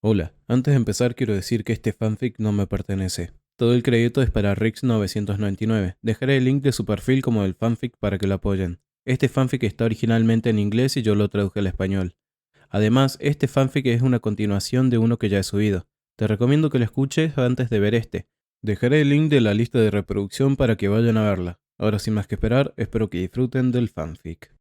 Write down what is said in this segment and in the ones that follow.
Hola, antes de empezar quiero decir que este fanfic no me pertenece. Todo el crédito es para Rix999. Dejaré el link de su perfil como del fanfic para que lo apoyen. Este fanfic está originalmente en inglés y yo lo traduje al español. Además, este fanfic es una continuación de uno que ya he subido. Te recomiendo que lo escuches antes de ver este. Dejaré el link de la lista de reproducción para que vayan a verla. Ahora sin más que esperar, espero que disfruten del fanfic.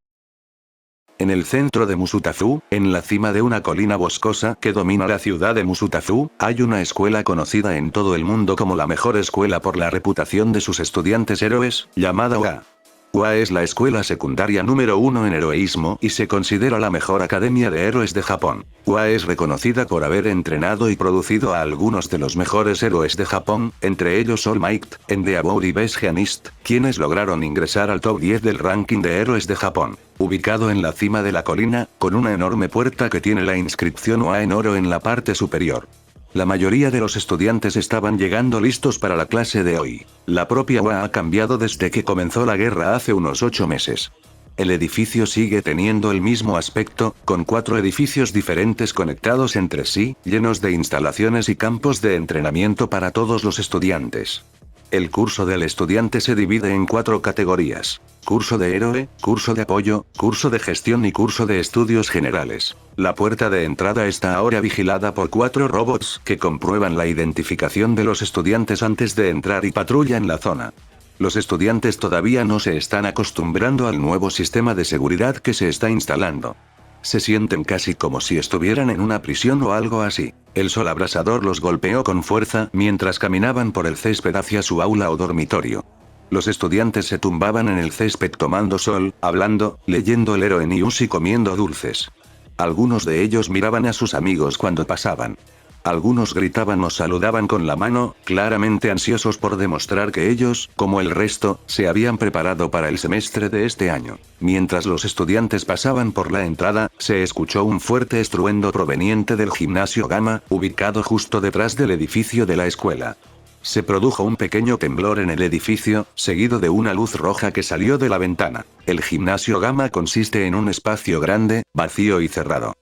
En el centro de Musutafu, en la cima de una colina boscosa que domina la ciudad de Musutafu, hay una escuela conocida en todo el mundo como la mejor escuela por la reputación de sus estudiantes héroes, llamada UA. UA es la escuela secundaria número 1 en heroísmo y se considera la mejor academia de héroes de Japón. UA es reconocida por haber entrenado y producido a algunos de los mejores héroes de Japón, entre ellos All Might, Endeavor y Best Jeanist, quienes lograron ingresar al top 10 del ranking de héroes de Japón. Ubicado en la cima de la colina, con una enorme puerta que tiene la inscripción UA en oro en la parte superior. La mayoría de los estudiantes estaban llegando listos para la clase de hoy. La propia UA ha cambiado desde que comenzó la guerra hace unos 8 meses. El edificio sigue teniendo el mismo aspecto, con 4 edificios diferentes conectados entre sí, llenos de instalaciones y campos de entrenamiento para todos los estudiantes. El curso del estudiante se divide en 4 categorías: curso de héroe, curso de apoyo, curso de gestión y curso de estudios generales. La puerta de entrada está ahora vigilada por 4 robots que comprueban la identificación de los estudiantes antes de entrar y patrullan la zona. Los estudiantes todavía no se están acostumbrando al nuevo sistema de seguridad que se está instalando. Se sienten casi como si estuvieran en una prisión o algo así. El sol abrasador los golpeó con fuerza mientras caminaban por el césped hacia su aula o dormitorio. Los estudiantes se tumbaban en el césped tomando sol, hablando, leyendo el Hero News y comiendo dulces. Algunos de ellos miraban a sus amigos cuando pasaban. Algunos gritaban o saludaban con la mano, claramente ansiosos por demostrar que ellos, como el resto, se habían preparado para el semestre de este año. Mientras los estudiantes pasaban por la entrada, se escuchó un fuerte estruendo proveniente del gimnasio Gamma, ubicado justo detrás del edificio de la escuela. Se produjo un pequeño temblor en el edificio, seguido de una luz roja que salió de la ventana. El gimnasio Gamma consiste en un espacio grande, vacío y cerrado.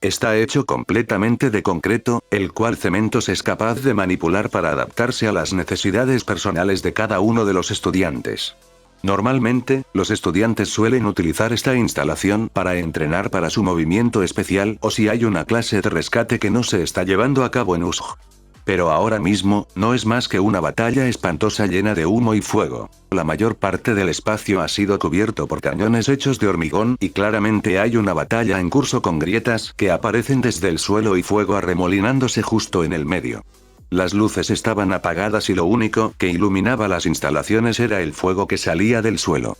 Está hecho completamente de concreto, el cual Cementos es capaz de manipular para adaptarse a las necesidades personales de cada uno de los estudiantes. Normalmente, los estudiantes suelen utilizar esta instalación para entrenar para su movimiento especial o si hay una clase de rescate que no se está llevando a cabo en USG. Pero ahora mismo, no es más que una batalla espantosa llena de humo y fuego. La mayor parte del espacio ha sido cubierto por cañones hechos de hormigón y claramente hay una batalla en curso con grietas que aparecen desde el suelo y fuego arremolinándose justo en el medio. Las luces estaban apagadas y lo único que iluminaba las instalaciones era el fuego que salía del suelo.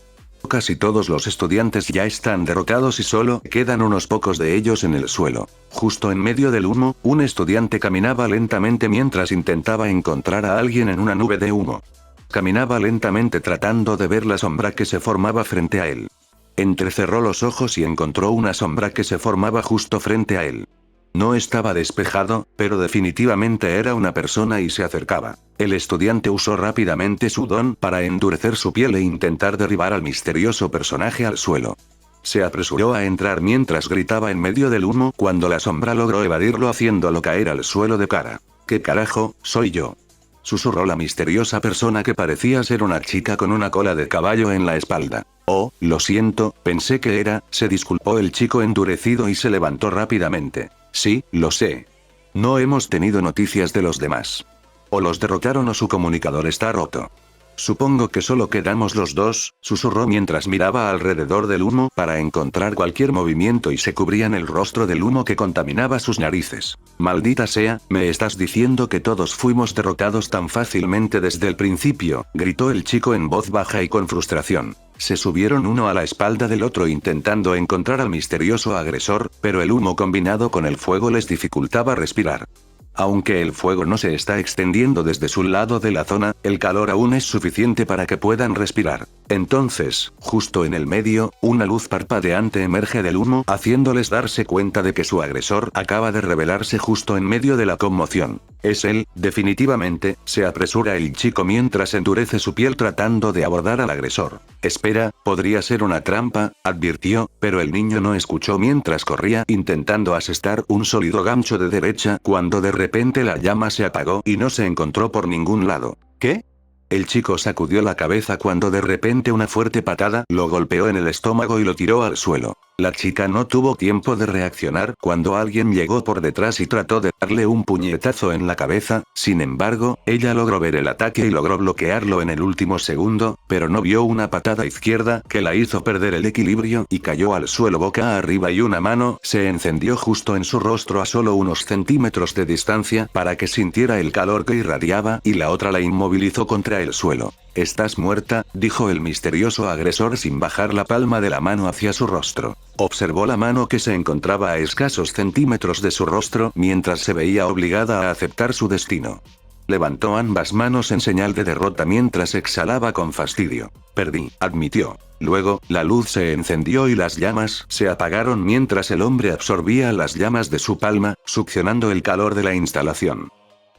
Casi todos los estudiantes ya están derrotados y solo quedan unos pocos de ellos en el suelo. Justo en medio del humo, un estudiante caminaba lentamente mientras intentaba encontrar a alguien en una nube de humo. Caminaba lentamente tratando de ver la sombra que se formaba frente a él. Entrecerró los ojos y encontró una sombra que se formaba justo frente a él. No estaba despejado, pero definitivamente era una persona y se acercaba. El estudiante usó rápidamente su don para endurecer su piel e intentar derribar al misterioso personaje al suelo. Se apresuró a entrar mientras gritaba en medio del humo cuando la sombra logró evadirlo haciéndolo caer al suelo de cara. ¿Qué carajo, soy yo?, susurró la misteriosa persona que parecía ser una chica con una cola de caballo en la espalda. Oh, lo siento, pensé que era, se disculpó el chico endurecido y se levantó rápidamente. Sí, lo sé. No hemos tenido noticias de los demás. O los derrotaron o su comunicador está roto. Supongo que solo quedamos los dos, susurró mientras miraba alrededor del humo para encontrar cualquier movimiento y se cubrían el rostro del humo que contaminaba sus narices. Maldita sea, ¿me estás diciendo que todos fuimos derrotados tan fácilmente desde el principio?, gritó el chico en voz baja y con frustración. Se subieron uno a la espalda del otro intentando encontrar al misterioso agresor, pero el humo combinado con el fuego les dificultaba respirar. Aunque el fuego no se está extendiendo desde su lado de la zona, el calor aún es suficiente para que puedan respirar. Entonces, justo en el medio, una luz parpadeante emerge del humo, haciéndoles darse cuenta de que su agresor acaba de revelarse justo en medio de la conmoción. Es él, definitivamente, se apresura el chico mientras endurece su piel tratando de abordar al agresor. Espera, podría ser una trampa, advirtió, pero el niño no escuchó mientras corría intentando asestar un sólido gancho de derecha cuando de repente la llama se apagó y no se encontró por ningún lado. ¿Qué? El chico sacudió la cabeza cuando de repente una fuerte patada lo golpeó en el estómago y lo tiró al suelo. La chica no tuvo tiempo de reaccionar cuando alguien llegó por detrás y trató de darle un puñetazo en la cabeza. Sin embargo, ella logró ver el ataque y logró bloquearlo en el último segundo, pero no vio una patada izquierda que la hizo perder el equilibrio y cayó al suelo boca arriba y una mano se encendió justo en su rostro a solo unos centímetros de distancia para que sintiera el calor que irradiaba y la otra la inmovilizó contra el suelo. «Estás muerta», dijo el misterioso agresor sin bajar la palma de la mano hacia su rostro. Observó la mano que se encontraba a escasos centímetros de su rostro mientras se veía obligada a aceptar su destino. Levantó ambas manos en señal de derrota mientras exhalaba con fastidio. «Perdí», admitió. Luego, la luz se encendió y las llamas se apagaron mientras el hombre absorbía las llamas de su palma, succionando el calor de la instalación.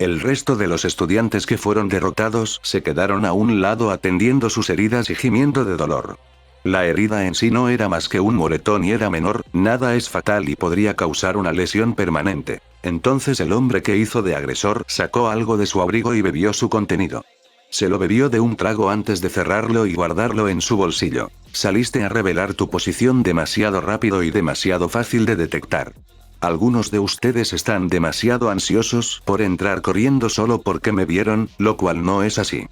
El resto de los estudiantes que fueron derrotados se quedaron a un lado atendiendo sus heridas y gimiendo de dolor. La herida en sí no era más que un moretón y era menor, nada es fatal y podría causar una lesión permanente. Entonces el hombre que hizo de agresor sacó algo de su abrigo y bebió su contenido. Se lo bebió de un trago antes de cerrarlo y guardarlo en su bolsillo. Saliste a revelar tu posición demasiado rápido y demasiado fácil de detectar. Algunos de ustedes están demasiado ansiosos por entrar corriendo solo porque me vieron, lo cual no es así.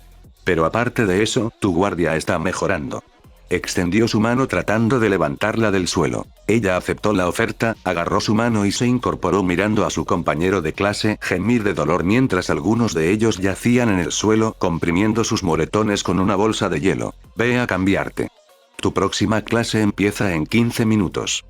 Pero aparte de eso, tu guardia está mejorando. Extendió su mano tratando de levantarla del suelo. Ella aceptó la oferta, agarró su mano y se incorporó mirando a su compañero de clase gemir de dolor mientras algunos de ellos yacían en el suelo comprimiendo sus moretones con una bolsa de hielo. Ve a cambiarte. Tu próxima clase empieza en 15 minutos.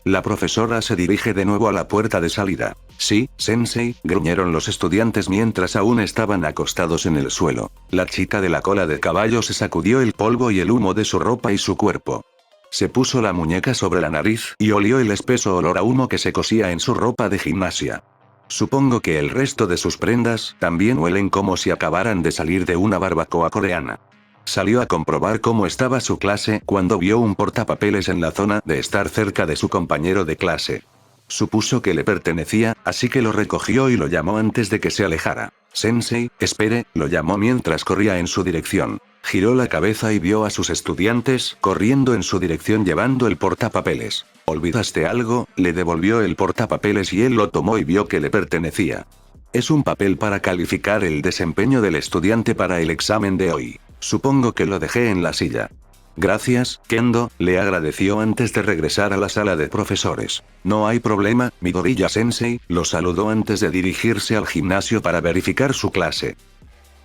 La profesora se dirige de nuevo a la puerta de salida. Sí, sensei, gruñeron los estudiantes mientras aún estaban acostados en el suelo. La chica de la cola de caballo se sacudió el polvo y el humo de su ropa y su cuerpo. Se puso la muñeca sobre la nariz y olió el espeso olor a humo que se cosía en su ropa de gimnasia. Supongo que el resto de sus prendas también huelen como si acabaran de salir de una barbacoa coreana. Salió a comprobar cómo estaba su clase cuando vio un portapapeles en la zona de estar cerca de su compañero de clase. Supuso que le pertenecía, así que lo recogió y lo llamó antes de que se alejara. Sensei, espere, lo llamó mientras corría en su dirección. Giró la cabeza y vio a sus estudiantes corriendo en su dirección llevando el portapapeles. ¿Olvidaste algo? Le devolvió el portapapeles y él lo tomó y vio que le pertenecía. Es un papel para calificar el desempeño del estudiante para el examen de hoy. Supongo que lo dejé en la silla. Gracias, Kendo, le agradeció antes de regresar a la sala de profesores. No hay problema, Midoriya-sensei, lo saludó antes de dirigirse al gimnasio para verificar su clase.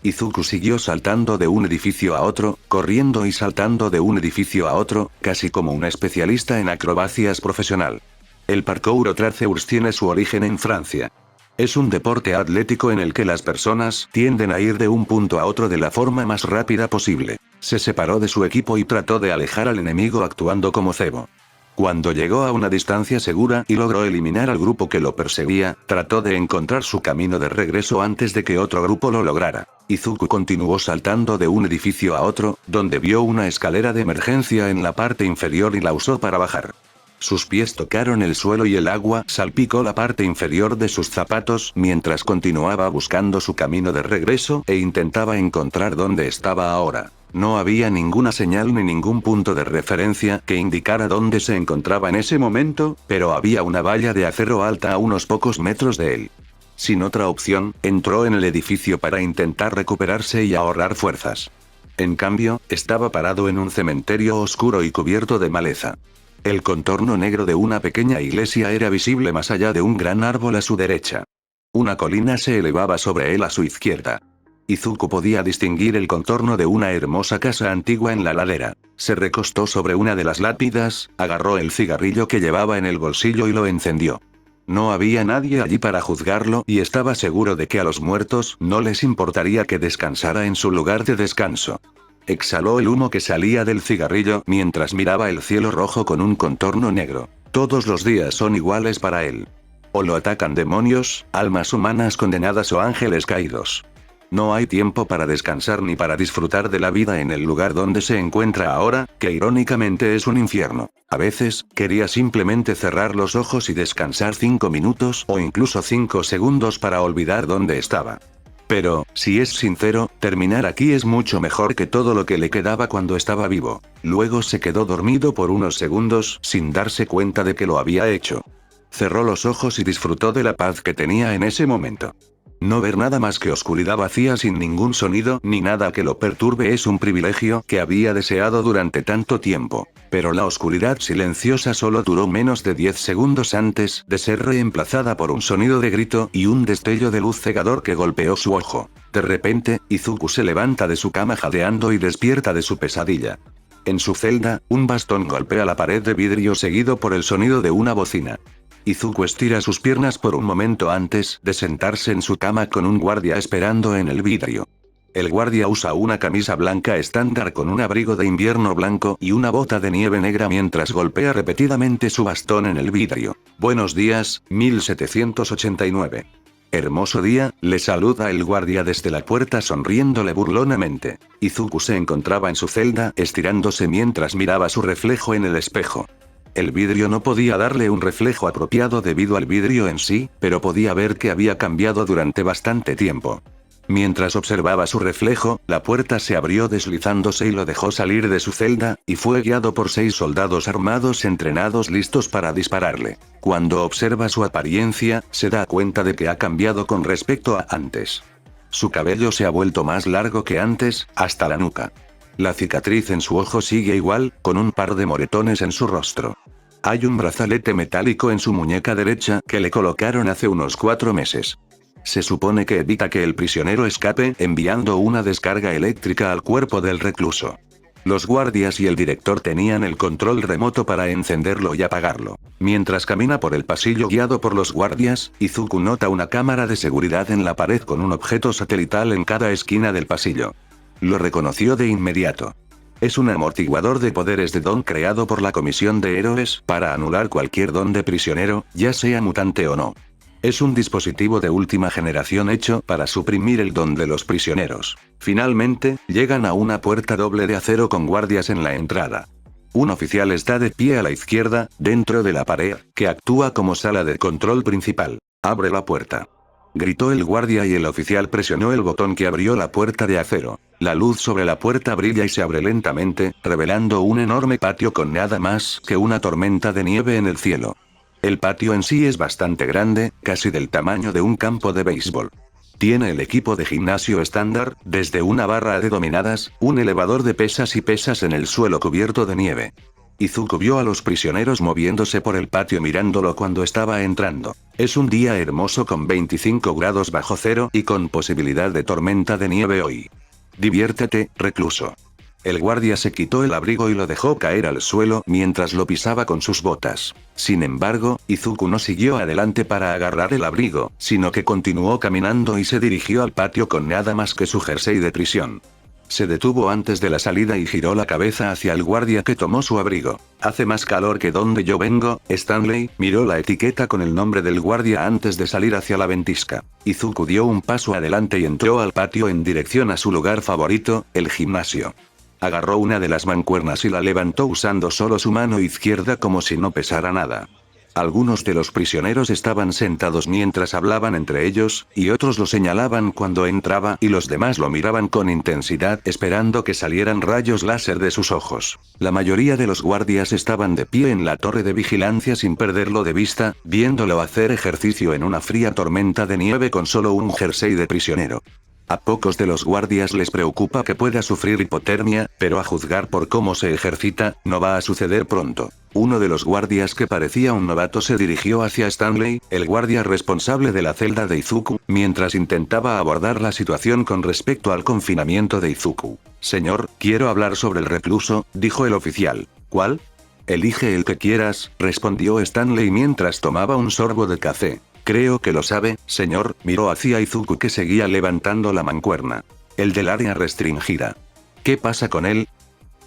Izuku siguió saltando de un edificio a otro, corriendo y saltando de un edificio a otro, casi como un especialista en acrobacias profesional. El parkour o traceurs tiene su origen en Francia. Es un deporte atlético en el que las personas tienden a ir de un punto a otro de la forma más rápida posible. Se separó de su equipo y trató de alejar al enemigo actuando como cebo. Cuando llegó a una distancia segura y logró eliminar al grupo que lo perseguía, trató de encontrar su camino de regreso antes de que otro grupo lo lograra. Izuku continuó saltando de un edificio a otro, donde vio una escalera de emergencia en la parte inferior y la usó para bajar. Sus pies tocaron el suelo y el agua salpicó la parte inferior de sus zapatos mientras continuaba buscando su camino de regreso e intentaba encontrar dónde estaba ahora. No había ninguna señal ni ningún punto de referencia que indicara dónde se encontraba en ese momento, pero había una valla de acero alta a unos pocos metros de él. Sin otra opción, entró en el edificio para intentar recuperarse y ahorrar fuerzas. En cambio, estaba parado en un cementerio oscuro y cubierto de maleza. El contorno negro de una pequeña iglesia era visible más allá de un gran árbol a su derecha. Una colina se elevaba sobre él a su izquierda. Izuku podía distinguir el contorno de una hermosa casa antigua en la ladera. Se recostó sobre una de las lápidas, agarró el cigarrillo que llevaba en el bolsillo y lo encendió. No había nadie allí para juzgarlo y estaba seguro de que a los muertos no les importaría que descansara en su lugar de descanso. Exhaló el humo que salía del cigarrillo mientras miraba el cielo rojo con un contorno negro. Todos los días son iguales para él. O lo atacan demonios, almas humanas condenadas o ángeles caídos. No hay tiempo para descansar ni para disfrutar de la vida en el lugar donde se encuentra ahora, que irónicamente es un infierno. A veces, quería simplemente cerrar los ojos y descansar 5 minutos o incluso 5 segundos para olvidar dónde estaba. Pero, si es sincero, terminar aquí es mucho mejor que todo lo que le quedaba cuando estaba vivo. Luego se quedó dormido por unos segundos sin darse cuenta de que lo había hecho. Cerró los ojos y disfrutó de la paz que tenía en ese momento. No ver nada más que oscuridad vacía sin ningún sonido ni nada que lo perturbe es un privilegio que había deseado durante tanto tiempo. Pero la oscuridad silenciosa solo duró menos de 10 segundos antes de ser reemplazada por un sonido de grito y un destello de luz cegador que golpeó su ojo. De repente, Izuku se levanta de su cama jadeando y despierta de su pesadilla. En su celda, un bastón golpea la pared de vidrio seguido por el sonido de una bocina. Izuku estira sus piernas por un momento antes de sentarse en su cama con un guardia esperando en el vidrio. El guardia usa una camisa blanca estándar con un abrigo de invierno blanco y una bota de nieve negra mientras golpea repetidamente su bastón en el vidrio. Buenos días, 1789. Hermoso día, le saluda el guardia desde la puerta sonriéndole burlonamente. Izuku se encontraba en su celda estirándose mientras miraba su reflejo en el espejo. El vidrio no podía darle un reflejo apropiado debido al vidrio en sí, pero podía ver que había cambiado durante bastante tiempo. Mientras observaba su reflejo, la puerta se abrió deslizándose y lo dejó salir de su celda, y fue guiado por 6 soldados armados entrenados listos para dispararle. Cuando observa su apariencia, se da cuenta de que ha cambiado con respecto a antes. Su cabello se ha vuelto más largo que antes, hasta la nuca. La cicatriz en su ojo sigue igual, con un par de moretones en su rostro. Hay un brazalete metálico en su muñeca derecha que le colocaron hace unos 4 meses. Se supone que evita que el prisionero escape enviando una descarga eléctrica al cuerpo del recluso. Los guardias y el director tenían el control remoto para encenderlo y apagarlo. Mientras camina por el pasillo guiado por los guardias, Izuku nota una cámara de seguridad en la pared con un objeto satelital en cada esquina del pasillo. Lo reconoció de inmediato. Es un amortiguador de poderes de don creado por la Comisión de Héroes para anular cualquier don de prisionero, ya sea mutante o no. Es un dispositivo de última generación hecho para suprimir el don de los prisioneros. Finalmente, llegan a una puerta doble de acero con guardias en la entrada. Un oficial está de pie a la izquierda, dentro de la pared, que actúa como sala de control principal. Abre la puerta. Gritó el guardia y el oficial presionó el botón que abrió la puerta de acero. La luz sobre la puerta brilla y se abre lentamente, revelando un enorme patio con nada más que una tormenta de nieve en el cielo. El patio en sí es bastante grande, casi del tamaño de un campo de béisbol. Tiene el equipo de gimnasio estándar, desde una barra de dominadas, un elevador de pesas y pesas en el suelo cubierto de nieve. Izuku vio a los prisioneros moviéndose por el patio mirándolo cuando estaba entrando. Es un día hermoso con 25 grados bajo cero y con posibilidad de tormenta de nieve hoy. Diviértete, recluso. El guardia se quitó el abrigo y lo dejó caer al suelo mientras lo pisaba con sus botas. Sin embargo, Izuku no siguió adelante para agarrar el abrigo, sino que continuó caminando y se dirigió al patio con nada más que su jersey de prisión. Se detuvo antes de la salida y giró la cabeza hacia el guardia que tomó su abrigo. «Hace más calor que donde yo vengo, Stanley», miró la etiqueta con el nombre del guardia antes de salir hacia la ventisca. Izuku dio un paso adelante y entró al patio en dirección a su lugar favorito, el gimnasio. Agarró una de las mancuernas y la levantó usando solo su mano izquierda como si no pesara nada. Algunos de los prisioneros estaban sentados mientras hablaban entre ellos, y otros lo señalaban cuando entraba y los demás lo miraban con intensidad esperando que salieran rayos láser de sus ojos. La mayoría de los guardias estaban de pie en la torre de vigilancia sin perderlo de vista, viéndolo hacer ejercicio en una fría tormenta de nieve con solo un jersey de prisionero. A pocos de los guardias les preocupa que pueda sufrir hipotermia, pero a juzgar por cómo se ejercita, no va a suceder pronto. Uno de los guardias que parecía un novato se dirigió hacia Stanley, el guardia responsable de la celda de Izuku, mientras intentaba abordar la situación con respecto al confinamiento de Izuku. «Señor, quiero hablar sobre el recluso», dijo el oficial. «¿Cuál?» «Elige el que quieras», respondió Stanley mientras tomaba un sorbo de café. «Creo que lo sabe, señor», miró hacia Izuku que seguía levantando la mancuerna. «El del área restringida». ¿Qué pasa con él?,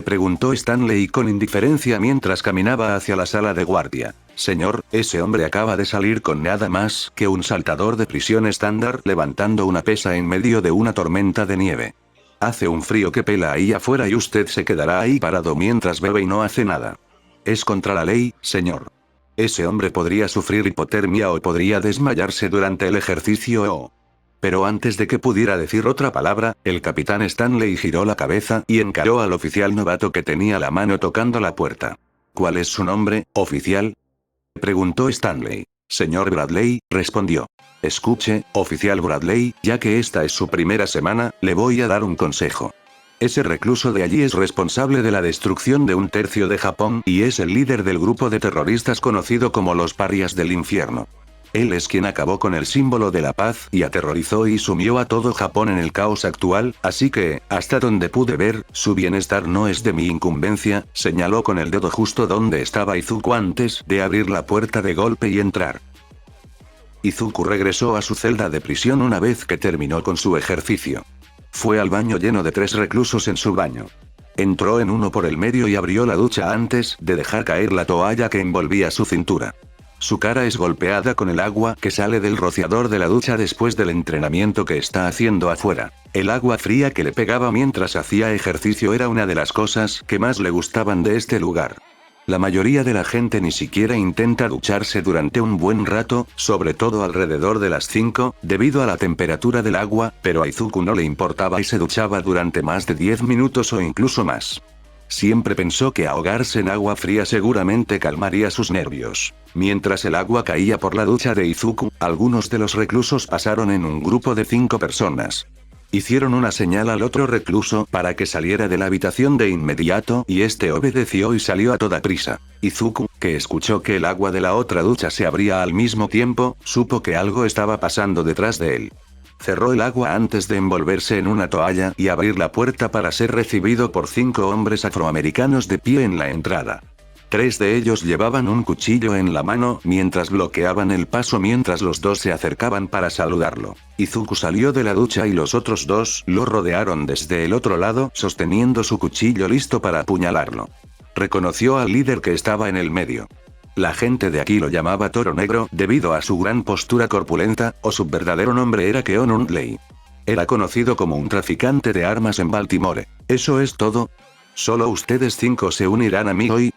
preguntó Stanley con indiferencia mientras caminaba hacia la sala de guardia. Señor, ese hombre acaba de salir con nada más que un saltador de prisión estándar levantando una pesa en medio de una tormenta de nieve. Hace un frío que pela ahí afuera y usted se quedará ahí parado mientras bebe y no hace nada. Es contra la ley, señor. Ese hombre podría sufrir hipotermia o podría desmayarse durante el ejercicio o... Pero antes de que pudiera decir otra palabra, el capitán Stanley giró la cabeza y encaró al oficial novato que tenía la mano tocando la puerta. ¿Cuál es su nombre, oficial?, preguntó Stanley. Señor Bradley, respondió. Escuche, oficial Bradley, ya que esta es su primera semana, le voy a dar un consejo. Ese recluso de allí es responsable de la destrucción de un tercio de Japón y es el líder del grupo de terroristas conocido como los parias del infierno. Él es quien acabó con el símbolo de la paz y aterrorizó y sumió a todo Japón en el caos actual, así que, hasta donde pude ver, su bienestar no es de mi incumbencia, señaló con el dedo justo donde estaba Izuku antes de abrir la puerta de golpe y entrar. Izuku regresó a su celda de prisión una vez que terminó con su ejercicio. Fue al baño lleno de 3 reclusos en su baño. Entró en uno por el medio y abrió la ducha antes de dejar caer la toalla que envolvía su cintura. Su cara es golpeada con el agua que sale del rociador de la ducha después del entrenamiento que está haciendo afuera. El agua fría que le pegaba mientras hacía ejercicio era una de las cosas que más le gustaban de este lugar. La mayoría de la gente ni siquiera intenta ducharse durante un buen rato, sobre todo alrededor de las 5, debido a la temperatura del agua, pero a Izuku no le importaba y se duchaba durante más de 10 minutos o incluso más. Siempre pensó que ahogarse en agua fría seguramente calmaría sus nervios. Mientras el agua caía por la ducha de Izuku, algunos de los reclusos pasaron en un grupo de 5 personas. Hicieron una señal al otro recluso para que saliera de la habitación de inmediato y este obedeció y salió a toda prisa. Izuku, que escuchó que el agua de la otra ducha se abría al mismo tiempo, supo que algo estaba pasando detrás de él. Cerró el agua antes de envolverse en una toalla y abrir la puerta para ser recibido por 5 hombres afroamericanos de pie en la entrada. 3 de ellos llevaban un cuchillo en la mano mientras bloqueaban el paso mientras los 2 se acercaban para saludarlo. Izuku salió de la ducha y los otros 2 lo rodearon desde el otro lado sosteniendo su cuchillo listo para apuñalarlo. Reconoció al líder que estaba en el medio. La gente de aquí lo llamaba Toro Negro debido a su gran postura corpulenta, o su verdadero nombre era Keon Hundley. Era conocido como un traficante de armas en Baltimore. ¿Eso es todo? ¿Solo ustedes 5 se unirán a mí hoy?,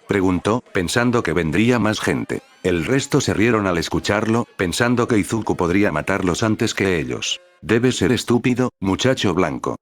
preguntó, pensando que vendría más gente. El resto se rieron al escucharlo, pensando que Izuku podría matarlos antes que ellos. Debe ser estúpido, muchacho blanco.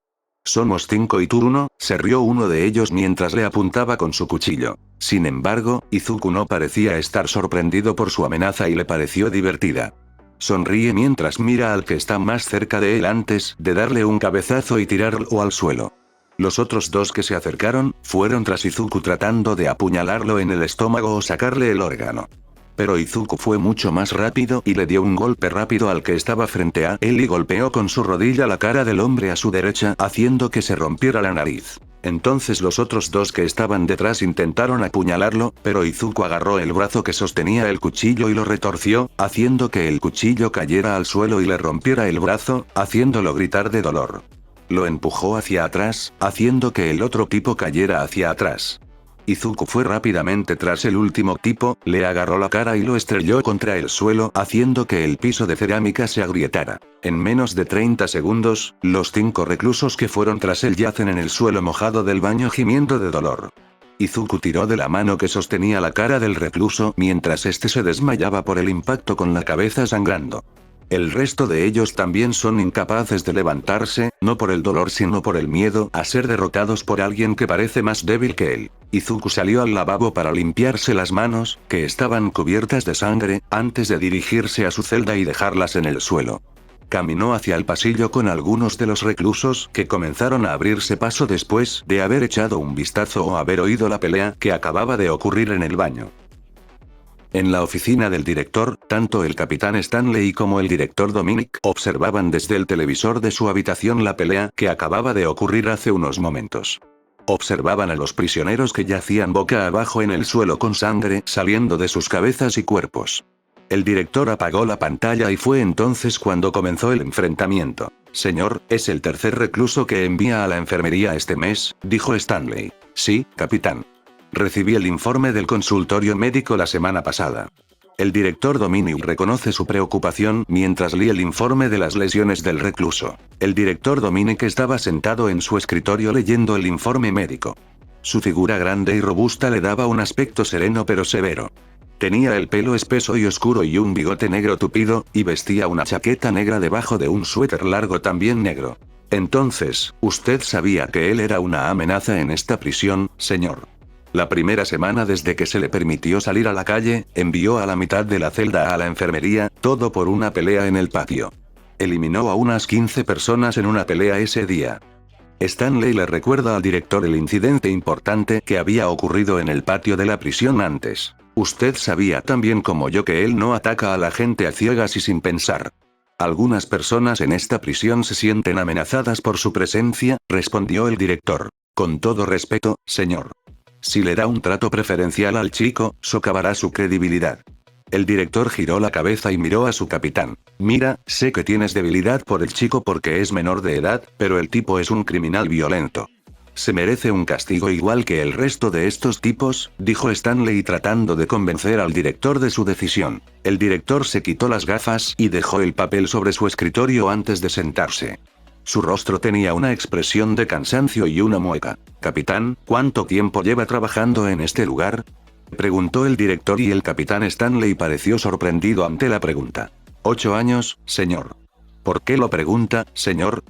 Somos 5 y tú 1, se rió uno de ellos mientras le apuntaba con su cuchillo. Sin embargo, Izuku no parecía estar sorprendido por su amenaza y le pareció divertida. Sonríe mientras mira al que está más cerca de él antes de darle un cabezazo y tirarlo al suelo. Los otros 2 que se acercaron, fueron tras Izuku tratando de apuñalarlo en el estómago o sacarle el órgano. Pero Izuku fue mucho más rápido y le dio un golpe rápido al que estaba frente a él y golpeó con su rodilla la cara del hombre a su derecha, haciendo que se rompiera la nariz. Entonces los otros 2 que estaban detrás intentaron apuñalarlo, pero Izuku agarró el brazo que sostenía el cuchillo y lo retorció, haciendo que el cuchillo cayera al suelo y le rompiera el brazo, haciéndolo gritar de dolor. Lo empujó hacia atrás, haciendo que el otro tipo cayera hacia atrás. Izuku fue rápidamente tras el último tipo, le agarró la cara y lo estrelló contra el suelo, haciendo que el piso de cerámica se agrietara. En menos de 30 segundos, los 5 reclusos que fueron tras él yacen en el suelo mojado del baño gimiendo de dolor. Izuku tiró de la mano que sostenía la cara del recluso mientras este se desmayaba por el impacto con la cabeza sangrando. El resto de ellos también son incapaces de levantarse, no por el dolor sino por el miedo a ser derrotados por alguien que parece más débil que él. Izuku salió al lavabo para limpiarse las manos, que estaban cubiertas de sangre, antes de dirigirse a su celda y dejarlas en el suelo. Caminó hacia el pasillo con algunos de los reclusos que comenzaron a abrirse paso después de haber echado un vistazo o haber oído la pelea que acababa de ocurrir en el baño. En la oficina del director, tanto el capitán Stanley como el director Dominic observaban desde el televisor de su habitación la pelea que acababa de ocurrir hace unos momentos. Observaban a los prisioneros que yacían boca abajo en el suelo con sangre saliendo de sus cabezas y cuerpos. El director apagó la pantalla y fue entonces cuando comenzó el enfrentamiento. Señor, es el tercer recluso que envía a la enfermería este mes, dijo Stanley. Sí, capitán. Recibí el informe del consultorio médico la semana pasada. El director Dominic reconoce su preocupación mientras lee el informe de las lesiones del recluso. El director Dominic estaba sentado en su escritorio leyendo el informe médico. Su figura grande y robusta le daba un aspecto sereno pero severo. Tenía el pelo espeso y oscuro y un bigote negro tupido, y vestía una chaqueta negra debajo de un suéter largo también negro. Entonces, ¿usted sabía que él era una amenaza en esta prisión, señor? La primera semana desde que se le permitió salir a la calle, envió a la mitad de la celda a la enfermería, todo por una pelea en el patio. Eliminó a unas 15 personas en una pelea ese día. Stanley le recuerda al director el incidente importante que había ocurrido en el patio de la prisión antes. Usted sabía tan bien como yo que él no ataca a la gente a ciegas y sin pensar. Algunas personas en esta prisión se sienten amenazadas por su presencia, respondió el director. Con todo respeto, señor. Si le da un trato preferencial al chico, socavará su credibilidad. El director giró la cabeza y miró a su capitán. Mira, sé que tienes debilidad por el chico porque es menor de edad, pero el tipo es un criminal violento. Se merece un castigo igual que el resto de estos tipos, dijo Stanley tratando de convencer al director de su decisión. El director se quitó las gafas y dejó el papel sobre su escritorio antes de sentarse. Su rostro tenía una expresión de cansancio y una mueca. Capitán, ¿cuánto tiempo lleva trabajando en este lugar? Preguntó el director y el capitán Stanley pareció sorprendido ante la pregunta. 8 años, señor. ¿Por qué lo pregunta, señor?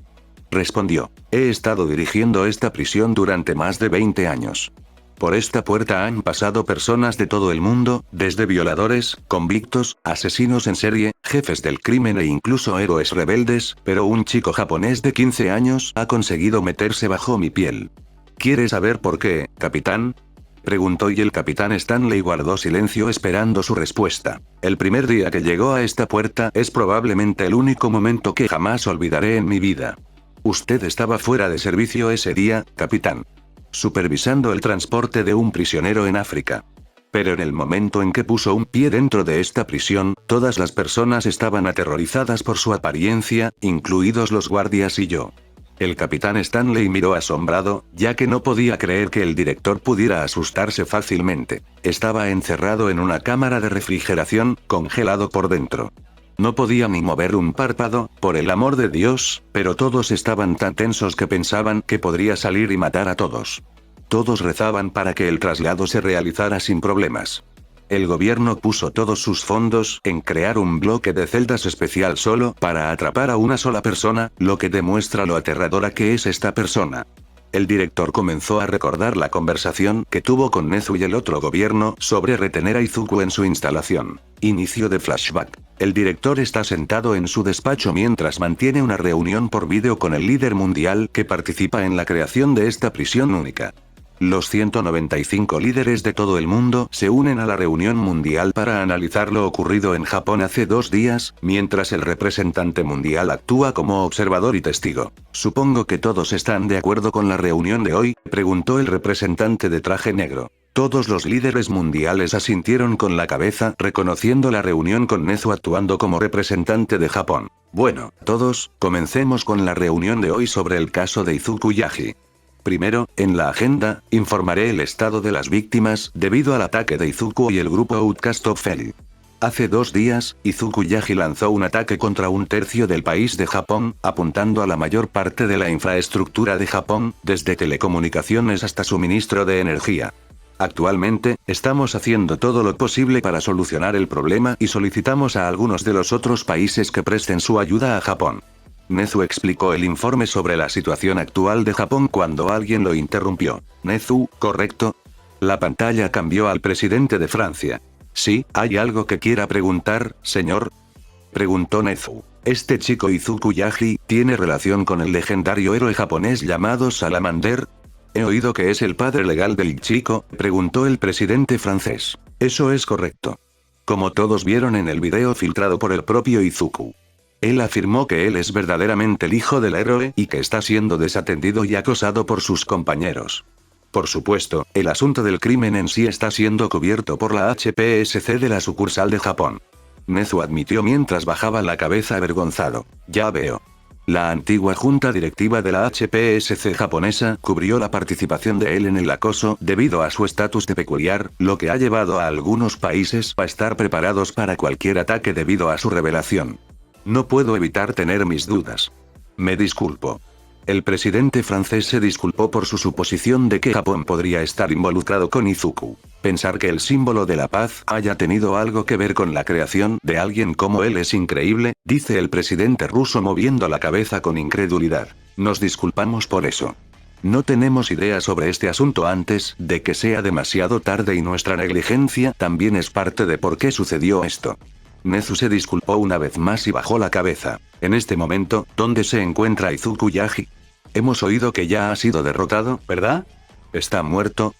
Respondió. He estado dirigiendo esta prisión durante más de 20 años. Por esta puerta han pasado personas de todo el mundo, desde violadores, convictos, asesinos en serie, jefes del crimen e incluso héroes rebeldes, pero un chico japonés de 15 años ha conseguido meterse bajo mi piel. ¿Quiere saber por qué, capitán? Preguntó y el capitán Stanley guardó silencio esperando su respuesta. El primer día que llegó a esta puerta es probablemente el único momento que jamás olvidaré en mi vida. Usted estaba fuera de servicio ese día, capitán. Supervisando el transporte de un prisionero en África. Pero en el momento en que puso un pie dentro de esta prisión, todas las personas estaban aterrorizadas por su apariencia, incluidos los guardias y yo. El capitán Stanley miró asombrado, ya que no podía creer que el director pudiera asustarse fácilmente. Estaba encerrado en una cámara de refrigeración, congelado por dentro. No podía ni mover un párpado, por el amor de Dios, pero todos estaban tan tensos que pensaban que podría salir y matar a todos. Todos rezaban para que el traslado se realizara sin problemas. El gobierno puso todos sus fondos en crear un bloque de celdas especial solo para atrapar a una sola persona, lo que demuestra lo aterradora que es esta persona. El director comenzó a recordar la conversación que tuvo con Nezu y el otro gobierno sobre retener a Izuku en su instalación. Inicio de flashback. El director está sentado en su despacho mientras mantiene una reunión por vídeo con el líder mundial que participa en la creación de esta prisión única. Los 195 líderes de todo el mundo se unen a la reunión mundial para analizar lo ocurrido en Japón hace 2 días, mientras el representante mundial actúa como observador y testigo. Supongo que todos están de acuerdo con la reunión de hoy, preguntó el representante de traje negro. Todos los líderes mundiales asintieron con la cabeza, reconociendo la reunión con Nezu actuando como representante de Japón. Bueno, todos, comencemos con la reunión de hoy sobre el caso de Izuku Yaji. Primero, en la agenda, informaré el estado de las víctimas debido al ataque de Izuku y el grupo Outcast of Feli. Hace 2 días, Izuku Yaji lanzó un ataque contra un tercio del país de Japón, apuntando a la mayor parte de la infraestructura de Japón, desde telecomunicaciones hasta suministro de energía. Actualmente, estamos haciendo todo lo posible para solucionar el problema y solicitamos a algunos de los otros países que presten su ayuda a Japón. Nezu explicó el informe sobre la situación actual de Japón cuando alguien lo interrumpió. Nezu, ¿correcto? La pantalla cambió al presidente de Francia. ¿Sí, hay algo que quiera preguntar, señor? Preguntó Nezu. ¿Este chico Izuku Yaji tiene relación con el legendario héroe japonés llamado Salamander? He oído que es el padre legal del chico, preguntó el presidente francés. Eso es correcto. Como todos vieron en el video filtrado por el propio Izuku. Él afirmó que él es verdaderamente el hijo del héroe y que está siendo desatendido y acosado por sus compañeros. Por supuesto, el asunto del crimen en sí está siendo cubierto por la HPSC de la sucursal de Japón. Nezu admitió mientras bajaba la cabeza avergonzado. Ya veo. La antigua junta directiva de la HPSC japonesa cubrió la participación de él en el acoso debido a su estatus de peculiar, lo que ha llevado a algunos países a estar preparados para cualquier ataque debido a su revelación. No puedo evitar tener mis dudas. Me disculpo. El presidente francés se disculpó por su suposición de que Japón podría estar involucrado con Izuku. Pensar que el símbolo de la paz haya tenido algo que ver con la creación de alguien como él es increíble, dice el presidente ruso moviendo la cabeza con incredulidad. Nos disculpamos por eso. No tenemos idea sobre este asunto antes de que sea demasiado tarde y nuestra negligencia también es parte de por qué sucedió esto. Nezu se disculpó una vez más y bajó la cabeza. En este momento, ¿dónde se encuentra Izuku Yaji? Hemos oído que ya ha sido derrotado, ¿verdad? ¿Está muerto?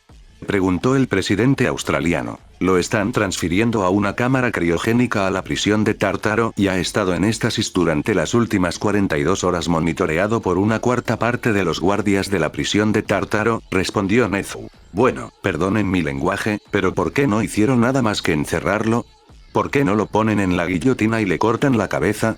Preguntó el presidente australiano. Lo están transfiriendo a una cámara criogénica a la prisión de Tártaro y ha estado en éxtasis durante las últimas 42 horas monitoreado por una cuarta parte de los guardias de la prisión de Tártaro, respondió Nezu. Bueno, perdonen mi lenguaje, pero ¿por qué no hicieron nada más que encerrarlo? ¿Por qué no lo ponen en la guillotina y le cortan la cabeza?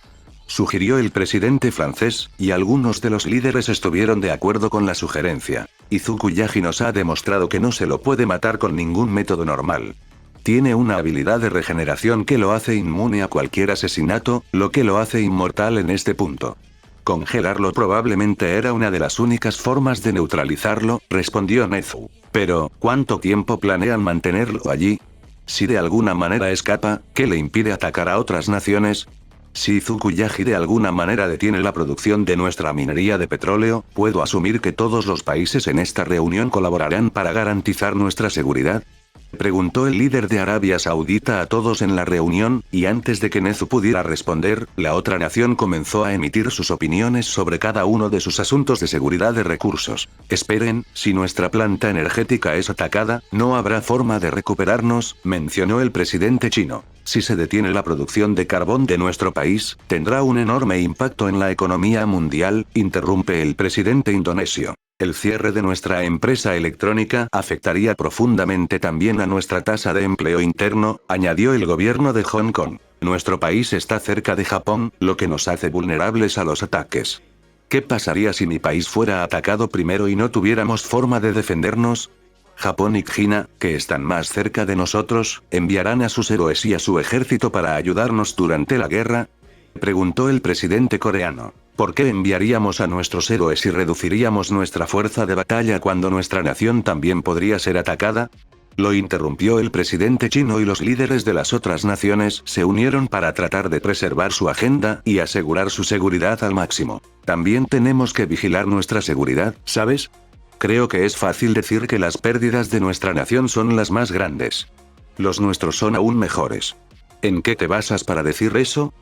Sugirió el presidente francés, y algunos de los líderes estuvieron de acuerdo con la sugerencia. Izuku Yaji nos ha demostrado que no se lo puede matar con ningún método normal. Tiene una habilidad de regeneración que lo hace inmune a cualquier asesinato, lo que lo hace inmortal en este punto. Congelarlo probablemente era una de las únicas formas de neutralizarlo, respondió Nezu. Pero, ¿cuánto tiempo planean mantenerlo allí? Si de alguna manera escapa, ¿qué le impide atacar a otras naciones? Si Izuku Yaji de alguna manera detiene la producción de nuestra minería de petróleo, ¿puedo asumir que todos los países en esta reunión colaborarán para garantizar nuestra seguridad? Preguntó el líder de Arabia Saudita a todos en la reunión, y antes de que Nezu pudiera responder, la otra nación comenzó a emitir sus opiniones sobre cada uno de sus asuntos de seguridad de recursos. Esperen, si nuestra planta energética es atacada, no habrá forma de recuperarnos, mencionó el presidente chino. Si se detiene la producción de carbón de nuestro país, tendrá un enorme impacto en la economía mundial, interrumpe el presidente indonesio. El cierre de nuestra empresa electrónica afectaría profundamente también a nuestra tasa de empleo interno, añadió el gobierno de Hong Kong. Nuestro país está cerca de Japón, lo que nos hace vulnerables a los ataques. ¿Qué pasaría si mi país fuera atacado primero y no tuviéramos forma de defendernos? Japón y China, que están más cerca de nosotros, ¿enviarán a sus héroes y a su ejército para ayudarnos durante la guerra? Preguntó el presidente coreano. ¿Por qué enviaríamos a nuestros héroes y reduciríamos nuestra fuerza de batalla cuando nuestra nación también podría ser atacada? Lo interrumpió el presidente chino y los líderes de las otras naciones se unieron para tratar de preservar su agenda y asegurar su seguridad al máximo. También tenemos que vigilar nuestra seguridad, ¿sabes? Creo que es fácil decir que las pérdidas de nuestra nación son las más grandes. Los nuestros son aún mejores. ¿En qué te basas para decir eso?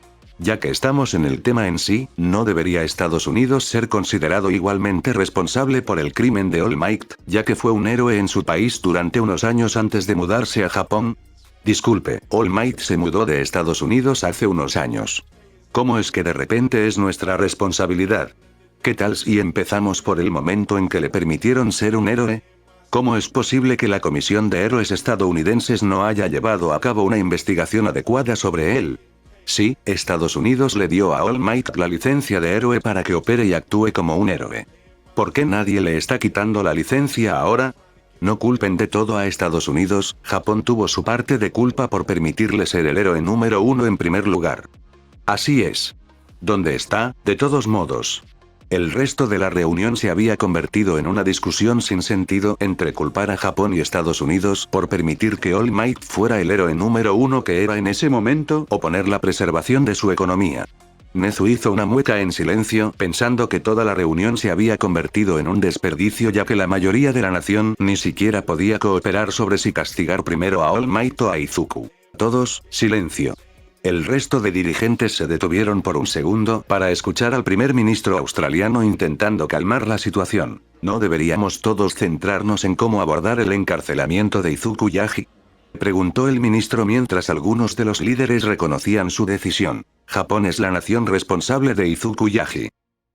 Ya que estamos en el tema en sí, ¿no debería Estados Unidos ser considerado igualmente responsable por el crimen de All Might, ya que fue un héroe en su país durante unos años antes de mudarse a Japón? Disculpe, All Might se mudó de Estados Unidos hace unos años. ¿Cómo es que de repente es nuestra responsabilidad? ¿Qué tal si empezamos por el momento en que le permitieron ser un héroe? ¿Cómo es posible que la Comisión de Héroes estadounidenses no haya llevado a cabo una investigación adecuada sobre él? Sí, Estados Unidos le dio a All Might la licencia de héroe para que opere y actúe como un héroe. ¿Por qué nadie le está quitando la licencia ahora? No culpen de todo a Estados Unidos, Japón tuvo su parte de culpa por permitirle ser el héroe número uno en primer lugar. Así es. ¿Dónde está, de todos modos? El resto de la reunión se había convertido en una discusión sin sentido entre culpar a Japón y Estados Unidos por permitir que All Might fuera el héroe número uno que era en ese momento o poner la preservación de su economía. Nezu hizo una mueca en silencio pensando que toda la reunión se había convertido en un desperdicio ya que la mayoría de la nación ni siquiera podía cooperar sobre si castigar primero a All Might o a Izuku. Todos, silencio. El resto de dirigentes se detuvieron por un segundo para escuchar al primer ministro australiano intentando calmar la situación. ¿No deberíamos todos centrarnos en cómo abordar el encarcelamiento de Izuku Yaji? Preguntó el ministro mientras algunos de los líderes reconocían su decisión. Japón es la nación responsable de Izuku Yaji.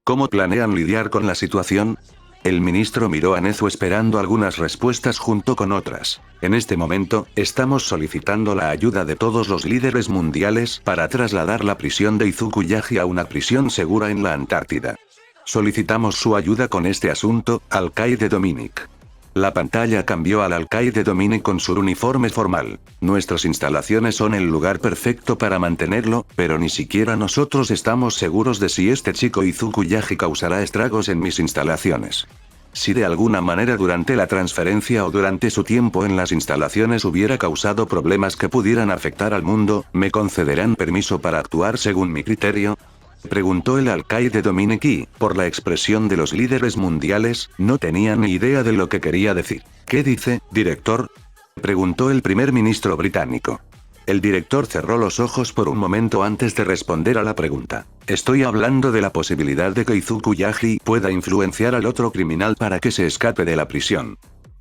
¿Cómo planean lidiar con la situación? El ministro miró a Nezu esperando algunas respuestas junto con otras. En este momento, estamos solicitando la ayuda de todos los líderes mundiales para trasladar la prisión de Izuku Yagi a una prisión segura en la Antártida. Solicitamos su ayuda con este asunto, alcaide Dominic. La pantalla cambió al alcaide Dominic con su uniforme formal. Nuestras instalaciones son el lugar perfecto para mantenerlo, pero ni siquiera nosotros estamos seguros de si este chico Izuku Yagi causará estragos en mis instalaciones. Si de alguna manera durante la transferencia o durante su tiempo en las instalaciones hubiera causado problemas que pudieran afectar al mundo, ¿me concederán permiso para actuar según mi criterio? Preguntó el alcaide Dominic y, por la expresión de los líderes mundiales, no tenía ni idea de lo que quería decir. ¿Qué dice, director? Preguntó el primer ministro británico. El director cerró los ojos por un momento antes de responder a la pregunta. Estoy hablando de la posibilidad de que Izuku Yagi pueda influenciar al otro criminal para que se escape de la prisión.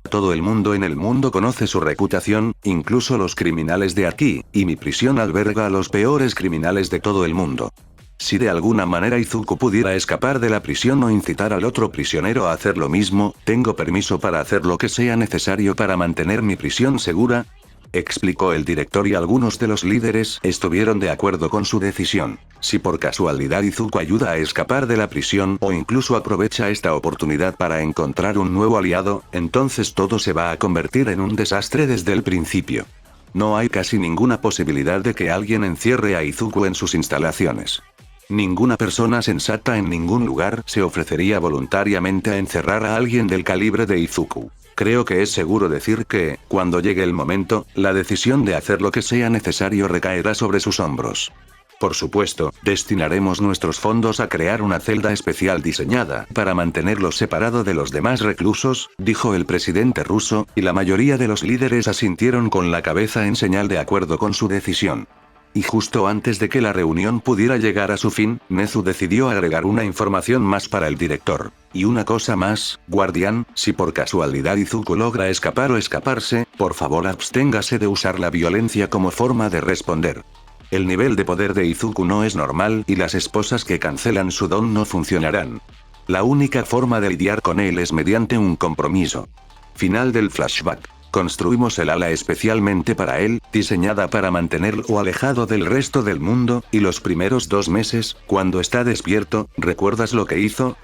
Todo el mundo en el mundo conoce su reputación, incluso los criminales de aquí, y mi prisión alberga a los peores criminales de todo el mundo. Si de alguna manera Izuku pudiera escapar de la prisión o incitar al otro prisionero a hacer lo mismo, tengo permiso para hacer lo que sea necesario para mantener mi prisión segura, explicó el director y algunos de los líderes estuvieron de acuerdo con su decisión. Si por casualidad Izuku ayuda a escapar de la prisión o incluso aprovecha esta oportunidad para encontrar un nuevo aliado, entonces todo se va a convertir en un desastre desde el principio. No hay casi ninguna posibilidad de que alguien encierre a Izuku en sus instalaciones. Ninguna persona sensata en ningún lugar se ofrecería voluntariamente a encerrar a alguien del calibre de Izuku. Creo que es seguro decir que, cuando llegue el momento, la decisión de hacer lo que sea necesario recaerá sobre sus hombros. Por supuesto, destinaremos nuestros fondos a crear una celda especial diseñada para mantenerlo separado de los demás reclusos, dijo el presidente ruso, y la mayoría de los líderes asintieron con la cabeza en señal de acuerdo con su decisión. Y justo antes de que la reunión pudiera llegar a su fin, Nezu decidió agregar una información más para el director. Y una cosa más, guardián, si por casualidad Izuku logra escapar o escaparse, por favor absténgase de usar la violencia como forma de responder. El nivel de poder de Izuku no es normal y las esposas que cancelan su don no funcionarán. La única forma de lidiar con él es mediante un compromiso. Final del flashback. Construimos el ala especialmente para él, diseñada para mantenerlo alejado del resto del mundo, y los primeros 2 meses, cuando está despierto, ¿recuerdas lo que hizo?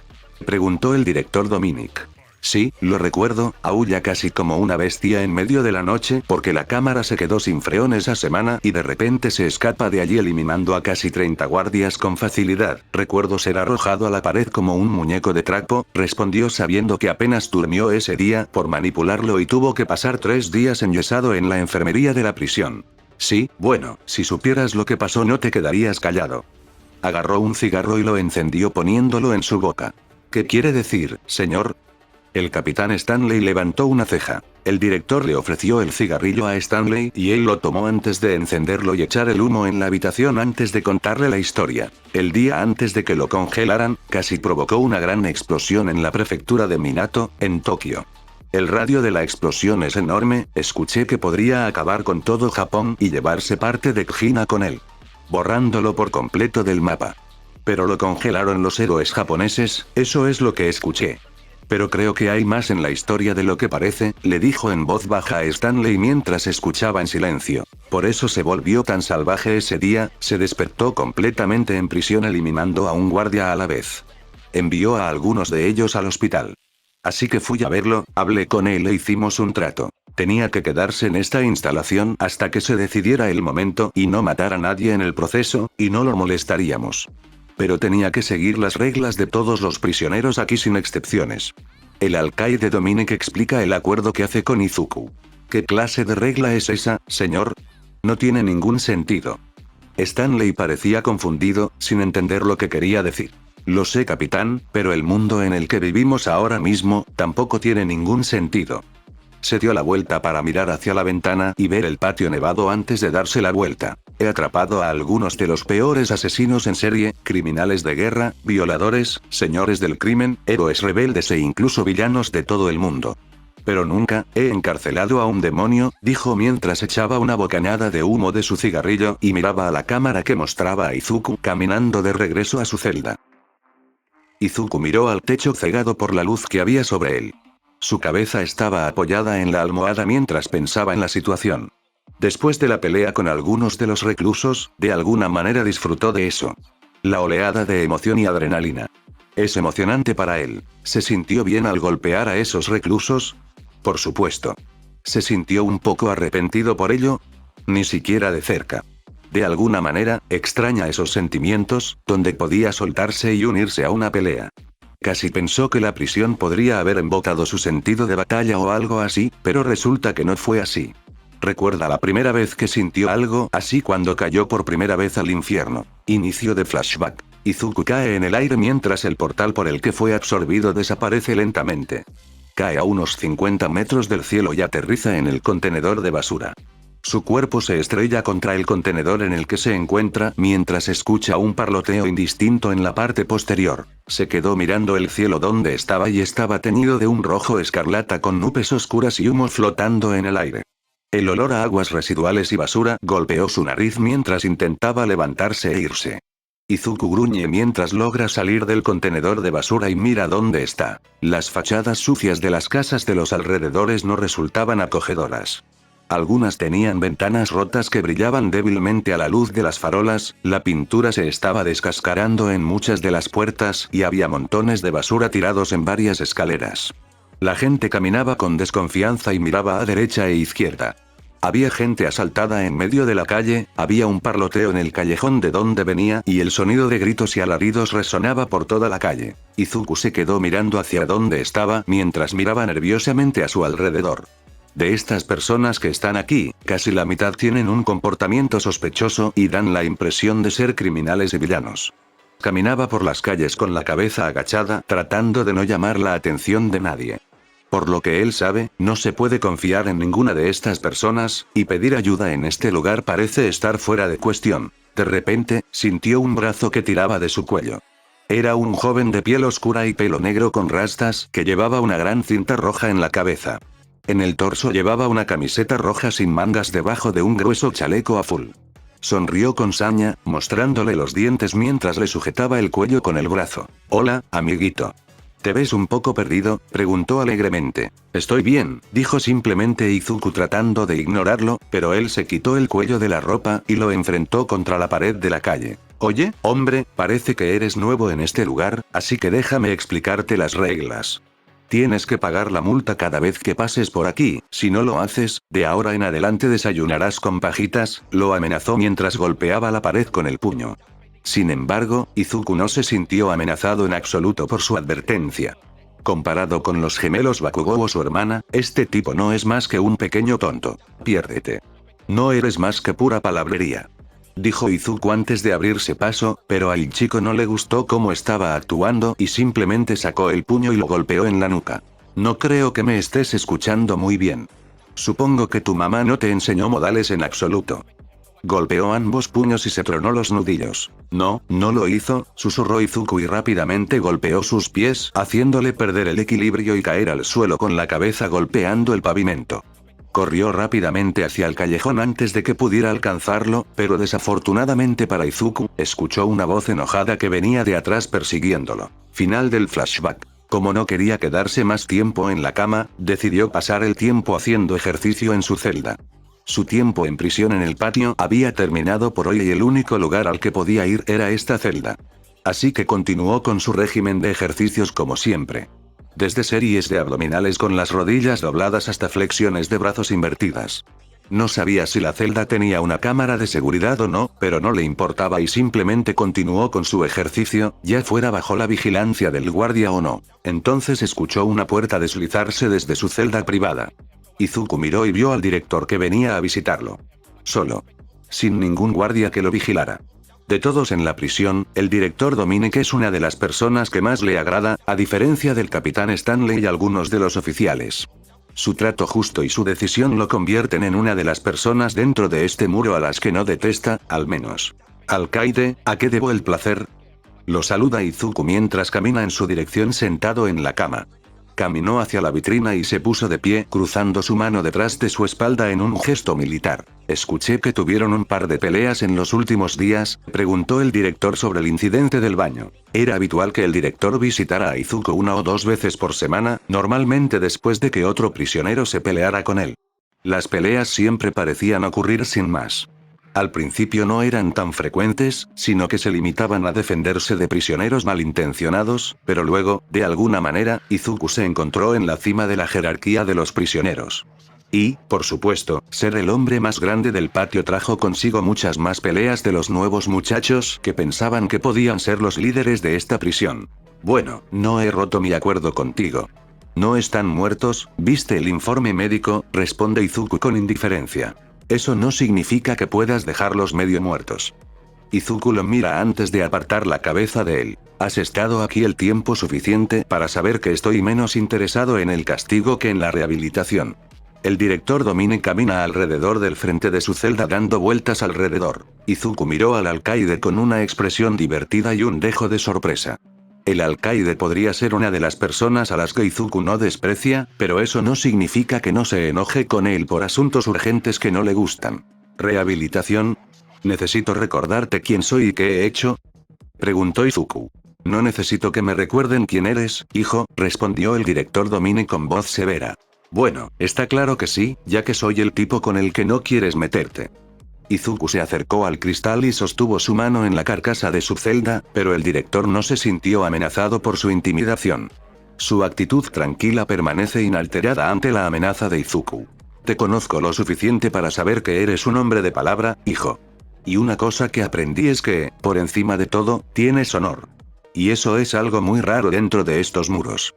Preguntó el director Dominic. Sí, lo recuerdo, aúlla casi como una bestia en medio de la noche porque la cámara se quedó sin freno esa semana y de repente se escapa de allí eliminando a casi 30 guardias con facilidad. Recuerdo ser arrojado a la pared como un muñeco de trapo, respondió sabiendo que apenas durmió ese día por manipularlo y tuvo que pasar 3 días enyesado en la enfermería de la prisión. Sí, bueno, si supieras lo que pasó no te quedarías callado. Agarró un cigarro y lo encendió poniéndolo en su boca. ¿Qué quiere decir, señor? El capitán Stanley levantó una ceja. El director le ofreció el cigarrillo a Stanley y él lo tomó antes de encenderlo y echar el humo en la habitación antes de contarle la historia. El día antes de que lo congelaran, casi provocó una gran explosión en la prefectura de Minato, en Tokio. El radio de la explosión es enorme, escuché que podría acabar con todo Japón y llevarse parte de Kujina con él, borrándolo por completo del mapa. Pero lo congelaron los héroes japoneses, eso es lo que escuché. Pero creo que hay más en la historia de lo que parece, le dijo en voz baja a Stanley mientras escuchaba en silencio. Por eso se volvió tan salvaje ese día, se despertó completamente en prisión eliminando a un guardia a la vez. Envió a algunos de ellos al hospital. Así que fui a verlo, hablé con él e hicimos un trato. Tenía que quedarse en esta instalación hasta que se decidiera el momento y no matar a nadie en el proceso, y no lo molestaríamos. Pero tenía que seguir las reglas de todos los prisioneros aquí sin excepciones. El alcaide Dominic explica el acuerdo que hace con Izuku. ¿Qué clase de regla es esa, señor? No tiene ningún sentido. Stanley parecía confundido, sin entender lo que quería decir. Lo sé, capitán, pero el mundo en el que vivimos ahora mismo, tampoco tiene ningún sentido. Se dio la vuelta para mirar hacia la ventana y ver el patio nevado antes de darse la vuelta. He atrapado a algunos de los peores asesinos en serie, criminales de guerra, violadores, señores del crimen, héroes rebeldes e incluso villanos de todo el mundo. Pero nunca he encarcelado a un demonio, dijo mientras echaba una bocanada de humo de su cigarrillo y miraba a la cámara que mostraba a Izuku caminando de regreso a su celda. Izuku miró al techo cegado por la luz que había sobre él. Su cabeza estaba apoyada en la almohada mientras pensaba en la situación. Después de la pelea con algunos de los reclusos, de alguna manera disfrutó de eso. La oleada de emoción y adrenalina. Es emocionante para él. ¿Se sintió bien al golpear a esos reclusos? Por supuesto. ¿Se sintió un poco arrepentido por ello? Ni siquiera de cerca. De alguna manera, extraña esos sentimientos, donde podía soltarse y unirse a una pelea. Casi pensó que la prisión podría haber embotado su sentido de batalla o algo así, pero resulta que no fue así. Recuerda la primera vez que sintió algo así cuando cayó por primera vez al infierno. Inicio de flashback. Izuku cae en el aire mientras el portal por el que fue absorbido desaparece lentamente. Cae a unos 50 metros del cielo y aterriza en el contenedor de basura. Su cuerpo se estrella contra el contenedor en el que se encuentra mientras escucha un parloteo indistinto en la parte posterior. Se quedó mirando el cielo donde estaba y estaba teñido de un rojo escarlata con nubes oscuras y humo flotando en el aire. El olor a aguas residuales y basura golpeó su nariz mientras intentaba levantarse e irse. Izuku gruñe mientras logra salir del contenedor de basura y mira dónde está. Las fachadas sucias de las casas de los alrededores no resultaban acogedoras. Algunas tenían ventanas rotas que brillaban débilmente a la luz de las farolas, la pintura se estaba descascarando en muchas de las puertas y había montones de basura tirados en varias escaleras. La gente caminaba con desconfianza y miraba a derecha e izquierda. Había gente asaltada en medio de la calle, había un parloteo en el callejón de donde venía y el sonido de gritos y alaridos resonaba por toda la calle. Izuku se quedó mirando hacia donde estaba mientras miraba nerviosamente a su alrededor. De estas personas que están aquí, casi la mitad tienen un comportamiento sospechoso y dan la impresión de ser criminales y villanos. Caminaba por las calles con la cabeza agachada, tratando de no llamar la atención de nadie. Por lo que él sabe, no se puede confiar en ninguna de estas personas, y pedir ayuda en este lugar parece estar fuera de cuestión. De repente, sintió un brazo que tiraba de su cuello. Era un joven de piel oscura y pelo negro con rastas, que llevaba una gran cinta roja en la cabeza. En el torso llevaba una camiseta roja sin mangas debajo de un grueso chaleco azul. Sonrió con saña, mostrándole los dientes mientras le sujetaba el cuello con el brazo. «Hola, amiguito. ¿Te ves un poco perdido?», preguntó alegremente. «Estoy bien», dijo simplemente Izuku tratando de ignorarlo, pero él se quitó el cuello de la ropa y lo enfrentó contra la pared de la calle. «Oye, hombre, parece que eres nuevo en este lugar, así que déjame explicarte las reglas. Tienes que pagar la multa cada vez que pases por aquí, si no lo haces, de ahora en adelante desayunarás con pajitas», lo amenazó mientras golpeaba la pared con el puño. Sin embargo, Izuku no se sintió amenazado en absoluto por su advertencia. Comparado con los gemelos Bakugou o su hermana, este tipo no es más que un pequeño tonto. «Piérdete. No eres más que pura palabrería», dijo Izuku antes de abrirse paso, pero al chico no le gustó cómo estaba actuando y simplemente sacó el puño y lo golpeó en la nuca. «No creo que me estés escuchando muy bien. Supongo que tu mamá no te enseñó modales en absoluto». Golpeó ambos puños y se tronó los nudillos. «No, no lo hizo», susurró Izuku y rápidamente golpeó sus pies, haciéndole perder el equilibrio y caer al suelo con la cabeza golpeando el pavimento. Corrió rápidamente hacia el callejón antes de que pudiera alcanzarlo, pero desafortunadamente para Izuku, escuchó una voz enojada que venía de atrás persiguiéndolo. Final del flashback. Como no quería quedarse más tiempo en la cama, decidió pasar el tiempo haciendo ejercicio en su celda. Su tiempo en prisión en el patio había terminado por hoy y el único lugar al que podía ir era esta celda. Así que continuó con su régimen de ejercicios como siempre. Desde series de abdominales con las rodillas dobladas hasta flexiones de brazos invertidas. No sabía si la celda tenía una cámara de seguridad o no, pero no le importaba y simplemente continuó con su ejercicio, ya fuera bajo la vigilancia del guardia o no. Entonces escuchó una puerta deslizarse desde su celda privada. Izuku miró y vio al director que venía a visitarlo. Solo. Sin ningún guardia que lo vigilara. De todos en la prisión, el director Dominic es una de las personas que más le agrada, a diferencia del capitán Stanley y algunos de los oficiales. Su trato justo y su decisión lo convierten en una de las personas dentro de este muro a las que no detesta, al menos. «Alcaide, ¿a qué debo el placer?», lo saluda Izuku mientras camina en su dirección sentado en la cama. Caminó hacia la vitrina y se puso de pie, cruzando su mano detrás de su espalda en un gesto militar. «Escuché que tuvieron un par de peleas en los últimos días», preguntó el director sobre el incidente del baño. Era habitual que el director visitara a Izuku 1 o 2 veces por semana, normalmente después de que otro prisionero se peleara con él. Las peleas siempre parecían ocurrir sin más. Al principio no eran tan frecuentes, sino que se limitaban a defenderse de prisioneros malintencionados, pero luego, de alguna manera, Izuku se encontró en la cima de la jerarquía de los prisioneros. Y, por supuesto, ser el hombre más grande del patio trajo consigo muchas más peleas de los nuevos muchachos que pensaban que podían ser los líderes de esta prisión. «Bueno, no he roto mi acuerdo contigo. No están muertos, ¿viste el informe médico?», responde Izuku con indiferencia. «Eso no significa que puedas dejarlos medio muertos». Izuku lo mira antes de apartar la cabeza de él. «Has estado aquí el tiempo suficiente para saber que estoy menos interesado en el castigo que en la rehabilitación». El director Domine camina alrededor del frente de su celda dando vueltas alrededor. Izuku miró al alcaide con una expresión divertida y un dejo de sorpresa. El alcaide podría ser una de las personas a las que Izuku no desprecia, pero eso no significa que no se enoje con él por asuntos urgentes que no le gustan. ¿Rehabilitación? ¿Necesito recordarte quién soy y qué he hecho?, preguntó Izuku. «No necesito que me recuerden quién eres, hijo», respondió el director Domine con voz severa. «Bueno, está claro que sí, ya que soy el tipo con el que no quieres meterte». Izuku se acercó al cristal y sostuvo su mano en la carcasa de su celda, pero el director no se sintió amenazado por su intimidación. Su actitud tranquila permanece inalterada ante la amenaza de Izuku. «Te conozco lo suficiente para saber que eres un hombre de palabra, hijo. Y una cosa que aprendí es que, por encima de todo, tienes honor. Y eso es algo muy raro dentro de estos muros».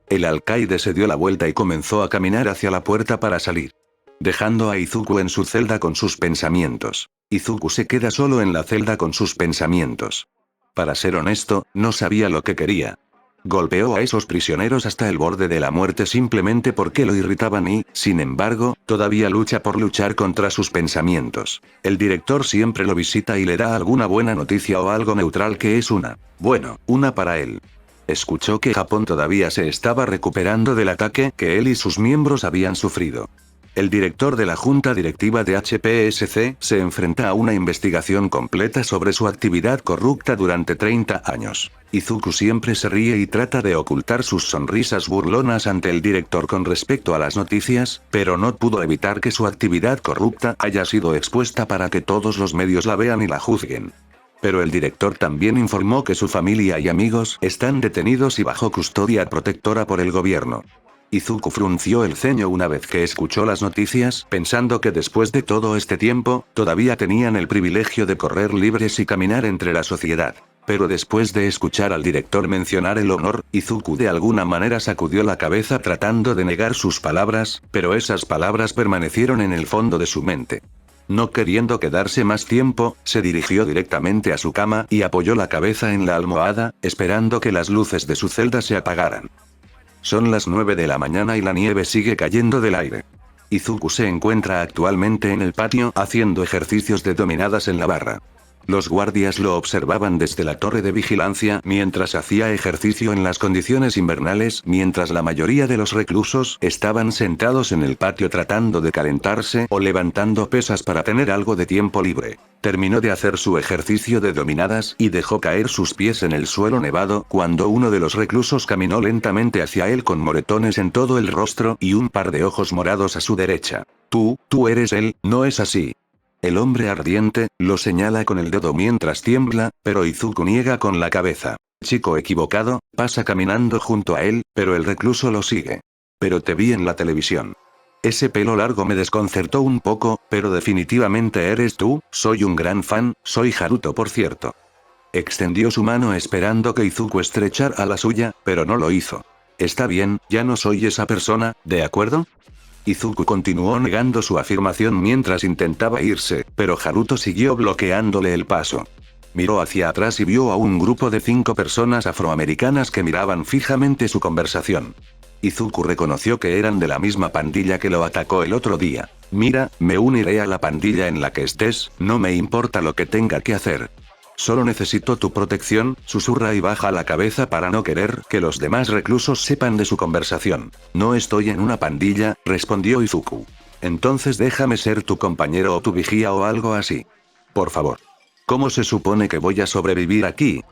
El alcaide se dio la vuelta y comenzó a caminar hacia la puerta para salir, dejando a Izuku en su celda con sus pensamientos. Izuku se queda solo en la celda con sus pensamientos. Para ser honesto, no sabía lo que quería. Golpeó a esos prisioneros hasta el borde de la muerte simplemente porque lo irritaban y, sin embargo, todavía lucha por luchar contra sus pensamientos. El director siempre lo visita y le da alguna buena noticia o algo neutral que es una para él. Escuchó que Japón todavía se estaba recuperando del ataque que él y sus miembros habían sufrido. El director de la junta directiva de HPSC se enfrenta a una investigación completa sobre su actividad corrupta durante 30 años. Izuku siempre se ríe y trata de ocultar sus sonrisas burlonas ante el director con respecto a las noticias, pero no pudo evitar que su actividad corrupta haya sido expuesta para que todos los medios la vean y la juzguen. Pero el director también informó que su familia y amigos están detenidos y bajo custodia protectora por el gobierno. Izuku frunció el ceño una vez que escuchó las noticias, pensando que después de todo este tiempo, todavía tenían el privilegio de correr libres y caminar entre la sociedad. Pero después de escuchar al director mencionar el honor, Izuku de alguna manera sacudió la cabeza tratando de negar sus palabras, pero esas palabras permanecieron en el fondo de su mente. No queriendo quedarse más tiempo, se dirigió directamente a su cama y apoyó la cabeza en la almohada, esperando que las luces de su celda se apagaran. Son las 9 de la mañana y la nieve sigue cayendo del aire. Izuku se encuentra actualmente en el patio haciendo ejercicios de dominadas en la barra. Los guardias lo observaban desde la torre de vigilancia mientras hacía ejercicio en las condiciones invernales, mientras la mayoría de los reclusos estaban sentados en el patio tratando de calentarse o levantando pesas para tener algo de tiempo libre. Terminó de hacer su ejercicio de dominadas y dejó caer sus pies en el suelo nevado cuando uno de los reclusos caminó lentamente hacia él con moretones en todo el rostro y un par de ojos morados a su derecha. Tú eres él, ¿no es así? El hombre ardiente, lo señala con el dedo mientras tiembla, pero Izuku niega con la cabeza. Chico equivocado, pasa caminando junto a él, pero el recluso lo sigue. Pero te vi en la televisión. Ese pelo largo me desconcertó un poco, pero definitivamente eres tú, soy un gran fan, soy Haruto por cierto. Extendió su mano esperando que Izuku estrechara la suya, pero no lo hizo. Está bien, ya no soy esa persona, ¿de acuerdo? Izuku continuó negando su afirmación mientras intentaba irse, pero Haruto siguió bloqueándole el paso. Miró hacia atrás y vio a un grupo de 5 personas afroamericanas que miraban fijamente su conversación. Izuku reconoció que eran de la misma pandilla que lo atacó el otro día. Mira, me uniré a la pandilla en la que estés, no me importa lo que tenga que hacer. Solo necesito tu protección, susurra y baja la cabeza para no querer que los demás reclusos sepan de su conversación. No estoy en una pandilla, respondió Izuku. Entonces déjame ser tu compañero o tu vigía o algo así. Por favor. ¿Cómo se supone que voy a sobrevivir aquí?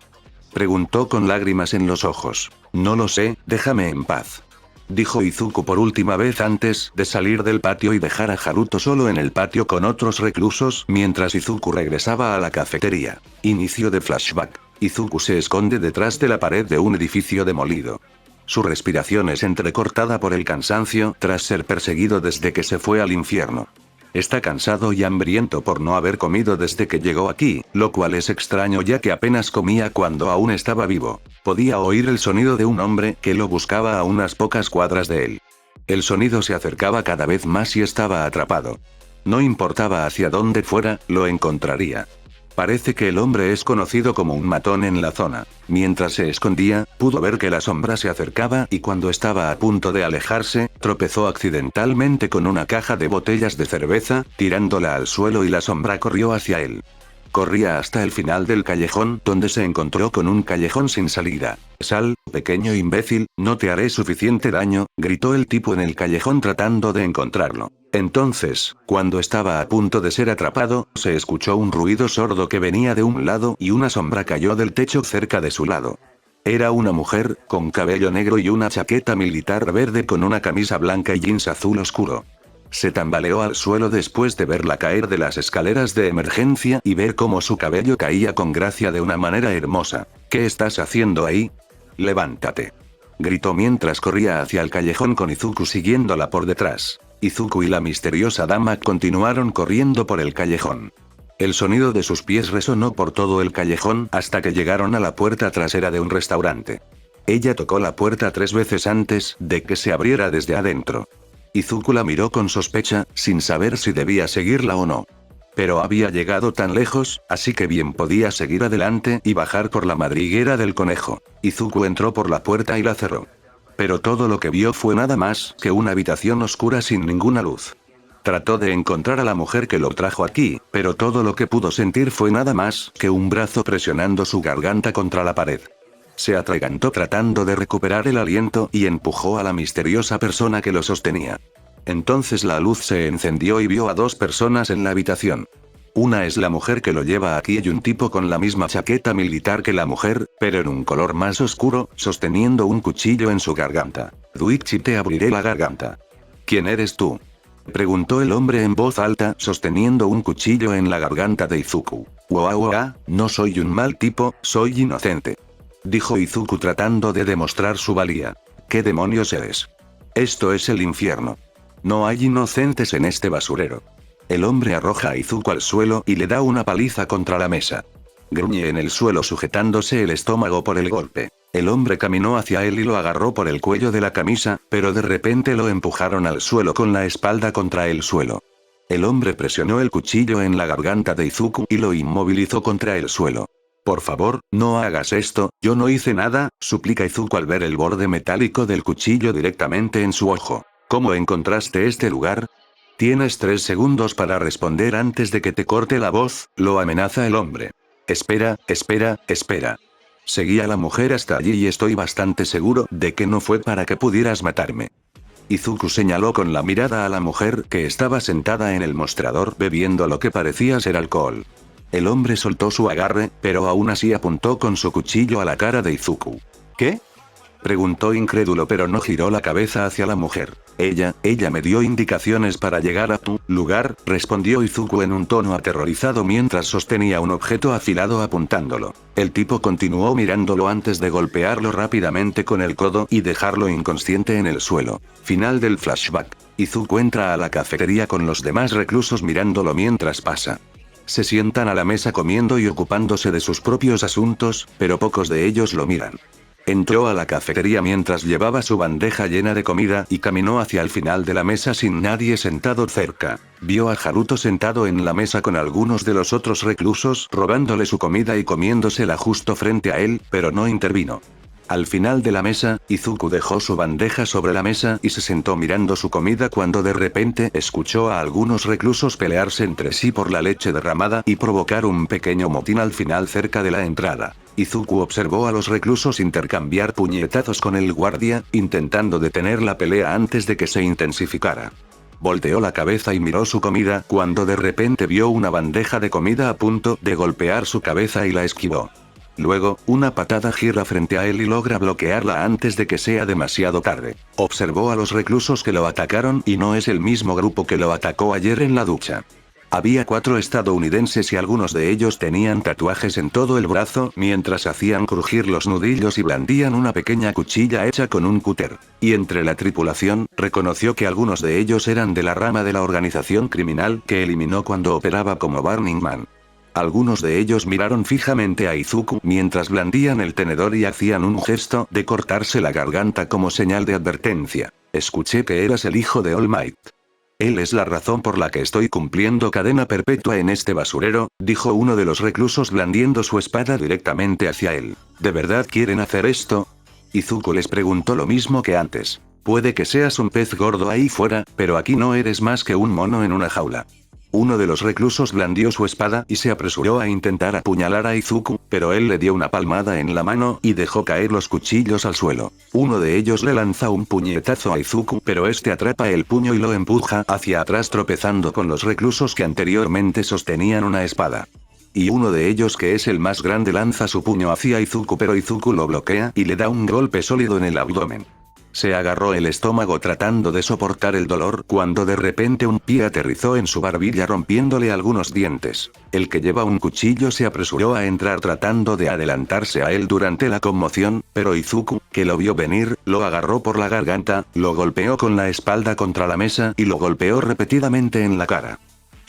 Preguntó con lágrimas en los ojos. No lo sé, déjame en paz. Dijo Izuku por última vez antes de salir del patio y dejar a Haruto solo en el patio con otros reclusos mientras Izuku regresaba a la cafetería. Inicio de flashback. Izuku se esconde detrás de la pared de un edificio demolido. Su respiración es entrecortada por el cansancio tras ser perseguido desde que se fue al infierno. Está cansado y hambriento por no haber comido desde que llegó aquí, lo cual es extraño ya que apenas comía cuando aún estaba vivo. Podía oír el sonido de un hombre que lo buscaba a unas pocas cuadras de él. El sonido se acercaba cada vez más y estaba atrapado. No importaba hacia dónde fuera, lo encontraría. Parece que el hombre es conocido como un matón en la zona. Mientras se escondía, pudo ver que la sombra se acercaba y cuando estaba a punto de alejarse, tropezó accidentalmente con una caja de botellas de cerveza, tirándola al suelo y la sombra corrió hacia él. Corría hasta el final del callejón, donde se encontró con un callejón sin salida. Sal, pequeño imbécil, no te haré suficiente daño, gritó el tipo en el callejón tratando de encontrarlo. Entonces, cuando estaba a punto de ser atrapado, se escuchó un ruido sordo que venía de un lado y una sombra cayó del techo cerca de su lado. Era una mujer, con cabello negro y una chaqueta militar verde con una camisa blanca y jeans azul oscuro. Se tambaleó al suelo después de verla caer de las escaleras de emergencia y ver cómo su cabello caía con gracia de una manera hermosa. ¿Qué estás haciendo ahí? Levántate. Gritó mientras corría hacia el callejón con Izuku siguiéndola por detrás. Izuku y la misteriosa dama continuaron corriendo por el callejón. El sonido de sus pies resonó por todo el callejón hasta que llegaron a la puerta trasera de un restaurante. Ella tocó la puerta 3 veces antes de que se abriera desde adentro. Izuku la miró con sospecha, sin saber si debía seguirla o no. Pero había llegado tan lejos, así que bien podía seguir adelante y bajar por la madriguera del conejo. Izuku entró por la puerta y la cerró. Pero todo lo que vio fue nada más que una habitación oscura sin ninguna luz. Trató de encontrar a la mujer que lo trajo aquí, pero todo lo que pudo sentir fue nada más que un brazo presionando su garganta contra la pared. Se atragantó tratando de recuperar el aliento y empujó a la misteriosa persona que lo sostenía. Entonces la luz se encendió y vio a 2 personas en la habitación. Una es la mujer que lo lleva aquí y un tipo con la misma chaqueta militar que la mujer, pero en un color más oscuro, sosteniendo un cuchillo en su garganta. Duichi, te abriré la garganta. ¿Quién eres tú? Preguntó el hombre en voz alta, sosteniendo un cuchillo en la garganta de Izuku. No soy un mal tipo, soy inocente. Dijo Izuku tratando de demostrar su valía. ¿Qué demonios eres? Esto es el infierno. No hay inocentes en este basurero. El hombre arroja a Izuku al suelo y le da una paliza contra la mesa. Gruñe en el suelo sujetándose el estómago por el golpe. El hombre caminó hacia él y lo agarró por el cuello de la camisa, pero de repente lo empujaron al suelo con la espalda contra el suelo. El hombre presionó el cuchillo en la garganta de Izuku y lo inmovilizó contra el suelo. Por favor, no hagas esto, yo no hice nada, suplica Izuku al ver el borde metálico del cuchillo directamente en su ojo. ¿Cómo encontraste este lugar? Tienes 3 segundos para responder antes de que te corte la voz, lo amenaza el hombre. Espera. Seguí a la mujer hasta allí y estoy bastante seguro de que no fue para que pudieras matarme. Izuku señaló con la mirada a la mujer que estaba sentada en el mostrador bebiendo lo que parecía ser alcohol. El hombre soltó su agarre, pero aún así apuntó con su cuchillo a la cara de Izuku. ¿Qué? Preguntó incrédulo, pero no giró la cabeza hacia la mujer. Ella me dio indicaciones para llegar a tu lugar, respondió Izuku en un tono aterrorizado mientras sostenía un objeto afilado apuntándolo. El tipo continuó mirándolo antes de golpearlo rápidamente con el codo y dejarlo inconsciente en el suelo. Final del flashback. Izuku entra a la cafetería con los demás reclusos mirándolo mientras pasa. Se sientan a la mesa comiendo y ocupándose de sus propios asuntos, pero pocos de ellos lo miran. Entró a la cafetería mientras llevaba su bandeja llena de comida y caminó hacia el final de la mesa sin nadie sentado cerca. Vio a Haruto sentado en la mesa con algunos de los otros reclusos robándole su comida y comiéndosela justo frente a él, pero no intervino. Al final de la mesa, Izuku dejó su bandeja sobre la mesa y se sentó mirando su comida cuando de repente escuchó a algunos reclusos pelearse entre sí por la leche derramada y provocar un pequeño motín al final cerca de la entrada. Izuku observó a los reclusos intercambiar puñetazos con el guardia, intentando detener la pelea antes de que se intensificara. Volteó la cabeza y miró su comida cuando de repente vio una bandeja de comida a punto de golpear su cabeza y la esquivó. Luego, una patada gira frente a él y logra bloquearla antes de que sea demasiado tarde. Observó a los reclusos que lo atacaron y no es el mismo grupo que lo atacó ayer en la ducha. Había 4 estadounidenses y algunos de ellos tenían tatuajes en todo el brazo mientras hacían crujir los nudillos y blandían una pequeña cuchilla hecha con un cúter. Y entre la tripulación, reconoció que algunos de ellos eran de la rama de la organización criminal que eliminó cuando operaba como Burning Man. Algunos de ellos miraron fijamente a Izuku mientras blandían el tenedor y hacían un gesto de cortarse la garganta como señal de advertencia. Escuché que eras el hijo de All Might. Él es la razón por la que estoy cumpliendo cadena perpetua en este basurero, dijo uno de los reclusos blandiendo su espada directamente hacia él. ¿De verdad quieren hacer esto? Izuku les preguntó lo mismo que antes. Puede que seas un pez gordo ahí fuera, pero aquí no eres más que un mono en una jaula. Uno de los reclusos blandió su espada y se apresuró a intentar apuñalar a Izuku, pero él le dio una palmada en la mano y dejó caer los cuchillos al suelo. Uno de ellos le lanza un puñetazo a Izuku, pero este atrapa el puño y lo empuja hacia atrás tropezando con los reclusos que anteriormente sostenían una espada. Y uno de ellos, que es el más grande, lanza su puño hacia Izuku, pero Izuku lo bloquea y le da un golpe sólido en el abdomen. Se agarró el estómago tratando de soportar el dolor cuando de repente un pie aterrizó en su barbilla rompiéndole algunos dientes. El que lleva un cuchillo se apresuró a entrar tratando de adelantarse a él durante la conmoción, pero Izuku, que lo vio venir, lo agarró por la garganta, lo golpeó con la espalda contra la mesa y lo golpeó repetidamente en la cara.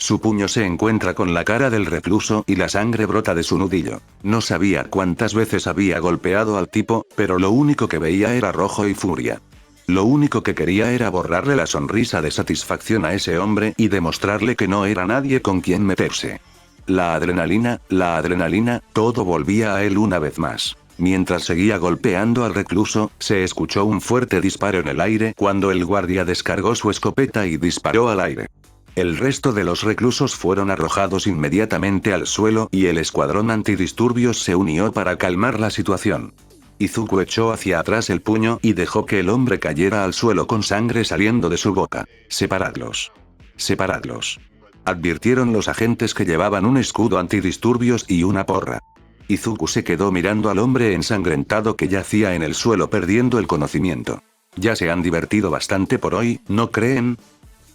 Su puño se encuentra con la cara del recluso y la sangre brota de su nudillo. No sabía cuántas veces había golpeado al tipo, pero lo único que veía era rojo y furia. Lo único que quería era borrarle la sonrisa de satisfacción a ese hombre y demostrarle que no era nadie con quien meterse. La adrenalina, todo volvía a él una vez más. Mientras seguía golpeando al recluso, se escuchó un fuerte disparo en el aire cuando el guardia descargó su escopeta y disparó al aire. El resto de los reclusos fueron arrojados inmediatamente al suelo y el escuadrón antidisturbios se unió para calmar la situación. Izuku echó hacia atrás el puño y dejó que el hombre cayera al suelo con sangre saliendo de su boca. «Separadlos. Separadlos», advirtieron los agentes que llevaban un escudo antidisturbios y una porra. Izuku se quedó mirando al hombre ensangrentado que yacía en el suelo perdiendo el conocimiento. «Ya se han divertido bastante por hoy, ¿no creen?».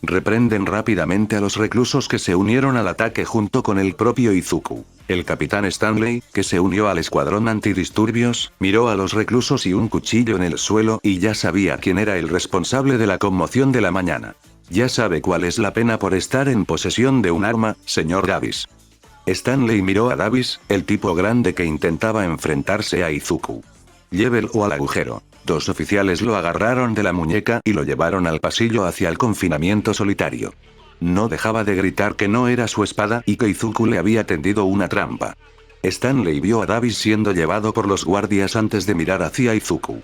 Reprenden rápidamente a los reclusos que se unieron al ataque junto con el propio Izuku. El capitán Stanley, que se unió al escuadrón antidisturbios, miró a los reclusos y un cuchillo en el suelo y ya sabía quién era el responsable de la conmoción de la mañana. Ya sabe cuál es la pena por estar en posesión de un arma, señor Davis. Stanley miró a Davis, el tipo grande que intentaba enfrentarse a Izuku. Llévelo al agujero. 2 oficiales lo agarraron de la muñeca y lo llevaron al pasillo hacia el confinamiento solitario. No dejaba de gritar que no era su espada y que Izuku le había tendido una trampa. Stanley vio a Davis siendo llevado por los guardias antes de mirar hacia Izuku.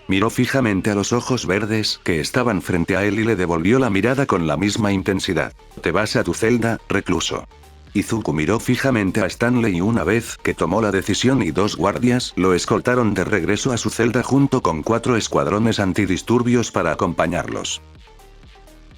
Miró fijamente a los ojos verdes que estaban frente a él y le devolvió la mirada con la misma intensidad. «Te vas a tu celda, recluso». Izuku miró fijamente a Stanley y una vez que tomó la decisión y 2 guardias lo escoltaron de regreso a su celda junto con 4 escuadrones antidisturbios para acompañarlos.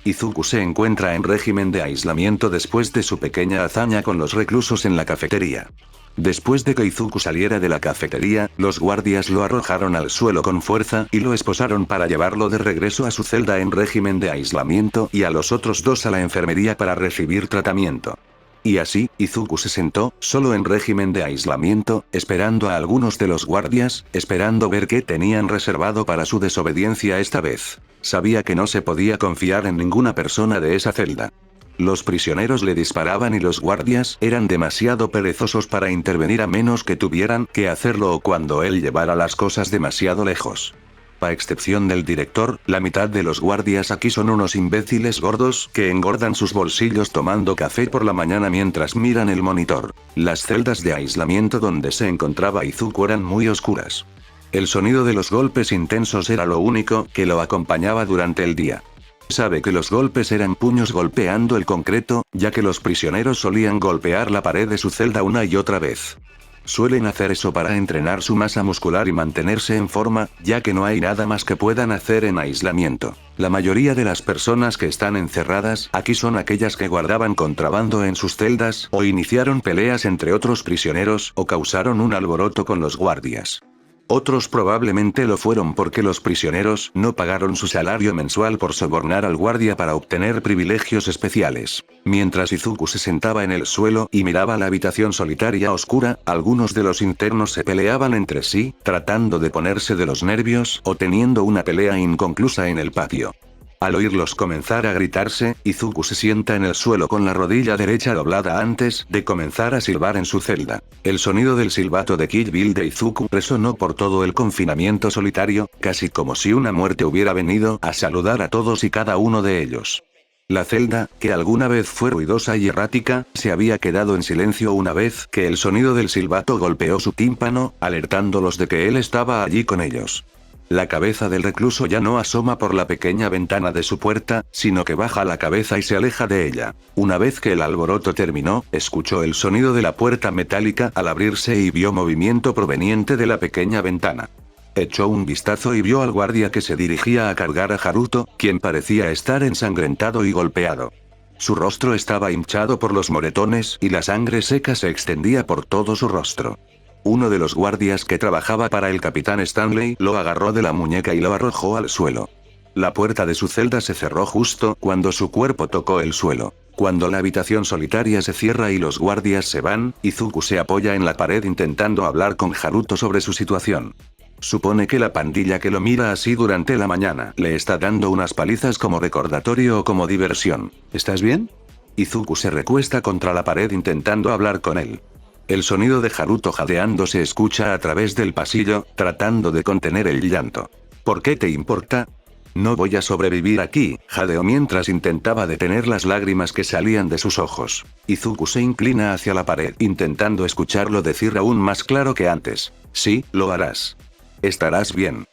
Izuku se encuentra en régimen de aislamiento después de su pequeña hazaña con los reclusos en la cafetería. Después de que Izuku saliera de la cafetería, los guardias lo arrojaron al suelo con fuerza y lo esposaron para llevarlo de regreso a su celda en régimen de aislamiento y a los otros 2 a la enfermería para recibir tratamiento. Y así, Izuku se sentó, solo en régimen de aislamiento, esperando a algunos de los guardias, esperando ver qué tenían reservado para su desobediencia esta vez. Sabía que no se podía confiar en ninguna persona de esa celda. Los prisioneros le disparaban y los guardias eran demasiado perezosos para intervenir a menos que tuvieran que hacerlo o cuando él llevara las cosas demasiado lejos. A excepción del director, la mitad de los guardias aquí son unos imbéciles gordos que engordan sus bolsillos tomando café por la mañana mientras miran el monitor. Las celdas de aislamiento donde se encontraba Izuku eran muy oscuras. El sonido de los golpes intensos era lo único que lo acompañaba durante el día. Sabe que los golpes eran puños golpeando el concreto, ya que los prisioneros solían golpear la pared de su celda una y otra vez. Suelen hacer eso para entrenar su masa muscular y mantenerse en forma, ya que no hay nada más que puedan hacer en aislamiento. La mayoría de las personas que están encerradas aquí son aquellas que guardaban contrabando en sus celdas, o iniciaron peleas entre otros prisioneros, o causaron un alboroto con los guardias. Otros probablemente lo fueron porque los prisioneros no pagaron su salario mensual por sobornar al guardia para obtener privilegios especiales. Mientras Izuku se sentaba en el suelo y miraba la habitación solitaria oscura, algunos de los internos se peleaban entre sí, tratando de ponerse de los nervios o teniendo una pelea inconclusa en el patio. Al oírlos comenzar a gritarse, Izuku se sienta en el suelo con la rodilla derecha doblada antes de comenzar a silbar en su celda. El sonido del silbato de Kill Bill de Izuku resonó por todo el confinamiento solitario, casi como si una muerte hubiera venido a saludar a todos y cada uno de ellos. La celda, que alguna vez fue ruidosa y errática, se había quedado en silencio una vez que el sonido del silbato golpeó su tímpano, alertándolos de que él estaba allí con ellos. La cabeza del recluso ya no asoma por la pequeña ventana de su puerta, sino que baja la cabeza y se aleja de ella. Una vez que el alboroto terminó, escuchó el sonido de la puerta metálica al abrirse y vio movimiento proveniente de la pequeña ventana. Echó un vistazo y vio al guardia que se dirigía a cargar a Haruto, quien parecía estar ensangrentado y golpeado. Su rostro estaba hinchado por los moretones y la sangre seca se extendía por todo su rostro. Uno de los guardias que trabajaba para el capitán Stanley lo agarró de la muñeca y lo arrojó al suelo. La puerta de su celda se cerró justo cuando su cuerpo tocó el suelo. Cuando la habitación solitaria se cierra y los guardias se van, Izuku se apoya en la pared intentando hablar con Haruto sobre su situación. Supone que la pandilla que lo mira así durante la mañana le está dando unas palizas como recordatorio o como diversión. ¿Estás bien? Izuku se recuesta contra la pared intentando hablar con él. El sonido de Haruto jadeando se escucha a través del pasillo, tratando de contener el llanto. ¿Por qué te importa? No voy a sobrevivir aquí, jadeó mientras intentaba detener las lágrimas que salían de sus ojos. Izuku se inclina hacia la pared, intentando escucharlo decir aún más claro que antes. Sí, lo harás. Estarás bien.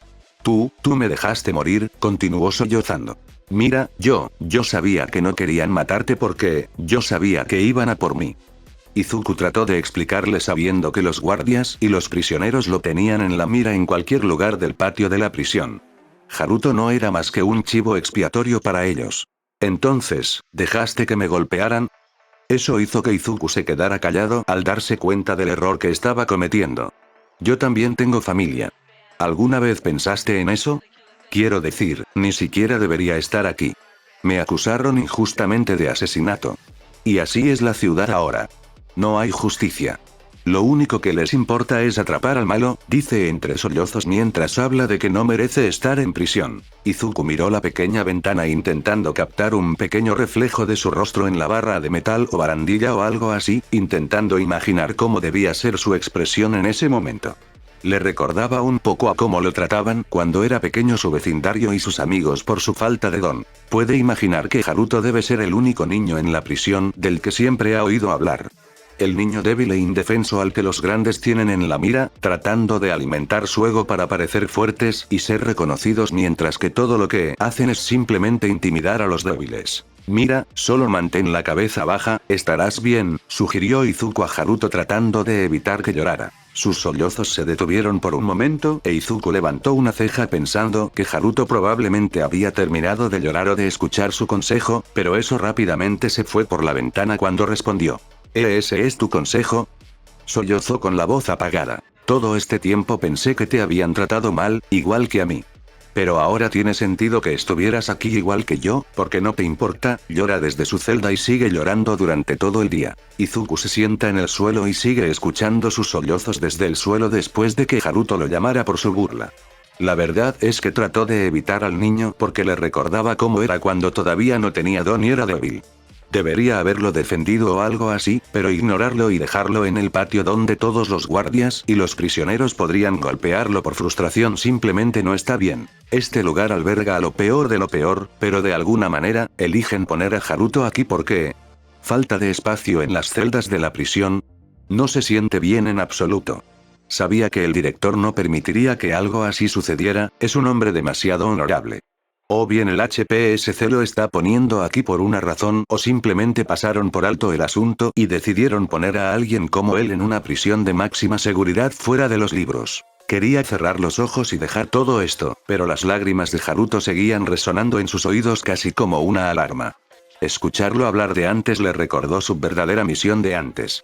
Tú me dejaste morir, continuó sollozando. Mira, yo sabía que no querían matarte porque, yo sabía que iban a por mí. Izuku trató de explicarle sabiendo que los guardias y los prisioneros lo tenían en la mira en cualquier lugar del patio de la prisión. Haruto no era más que un chivo expiatorio para ellos. Entonces, ¿dejaste que me golpearan? Eso hizo que Izuku se quedara callado al darse cuenta del error que estaba cometiendo. Yo también tengo familia. ¿Alguna vez pensaste en eso? Quiero decir, ni siquiera debería estar aquí. Me acusaron injustamente de asesinato. Y así es la ciudad ahora. No hay justicia. Lo único que les importa es atrapar al malo, dice entre sollozos mientras habla de que no merece estar en prisión. Izuku miró la pequeña ventana intentando captar un pequeño reflejo de su rostro en la barra de metal o barandilla o algo así, intentando imaginar cómo debía ser su expresión en ese momento. Le recordaba un poco a cómo lo trataban cuando era pequeño su vecindario y sus amigos por su falta de don. Puede imaginar que Haruto debe ser el único niño en la prisión del que siempre ha oído hablar. El niño débil e indefenso al que los grandes tienen en la mira, tratando de alimentar su ego para parecer fuertes y ser reconocidos mientras que todo lo que hacen es simplemente intimidar a los débiles. Mira, solo mantén la cabeza baja, estarás bien, sugirió Izuku a Haruto tratando de evitar que llorara. Sus sollozos se detuvieron por un momento e Izuku levantó una ceja pensando que Haruto probablemente había terminado de llorar o de escuchar su consejo, pero eso rápidamente se fue por la ventana cuando respondió. ¿Ese es tu consejo? Sollozó con la voz apagada. Todo este tiempo pensé que te habían tratado mal, igual que a mí. Pero ahora tiene sentido que estuvieras aquí igual que yo, porque no te importa, llora desde su celda y sigue llorando durante todo el día. Izuku se sienta en el suelo y sigue escuchando sus sollozos desde el suelo después de que Haruto lo llamara por su burla. La verdad es que trató de evitar al niño porque le recordaba cómo era cuando todavía no tenía don y era débil. Debería haberlo defendido o algo así, pero ignorarlo y dejarlo en el patio donde todos los guardias y los prisioneros podrían golpearlo por frustración simplemente no está bien. Este lugar alberga a lo peor de lo peor, pero de alguna manera, eligen poner a Haruto aquí porque... falta de espacio en las celdas de la prisión. No se siente bien en absoluto. Sabía que el director no permitiría que algo así sucediera, es un hombre demasiado honorable. O bien el HPSC lo está poniendo aquí por una razón o simplemente pasaron por alto el asunto y decidieron poner a alguien como él en una prisión de máxima seguridad fuera de los libros. Quería cerrar los ojos y dejar todo esto, pero las lágrimas de Haruto seguían resonando en sus oídos casi como una alarma. Escucharlo hablar de antes le recordó su verdadera misión de antes.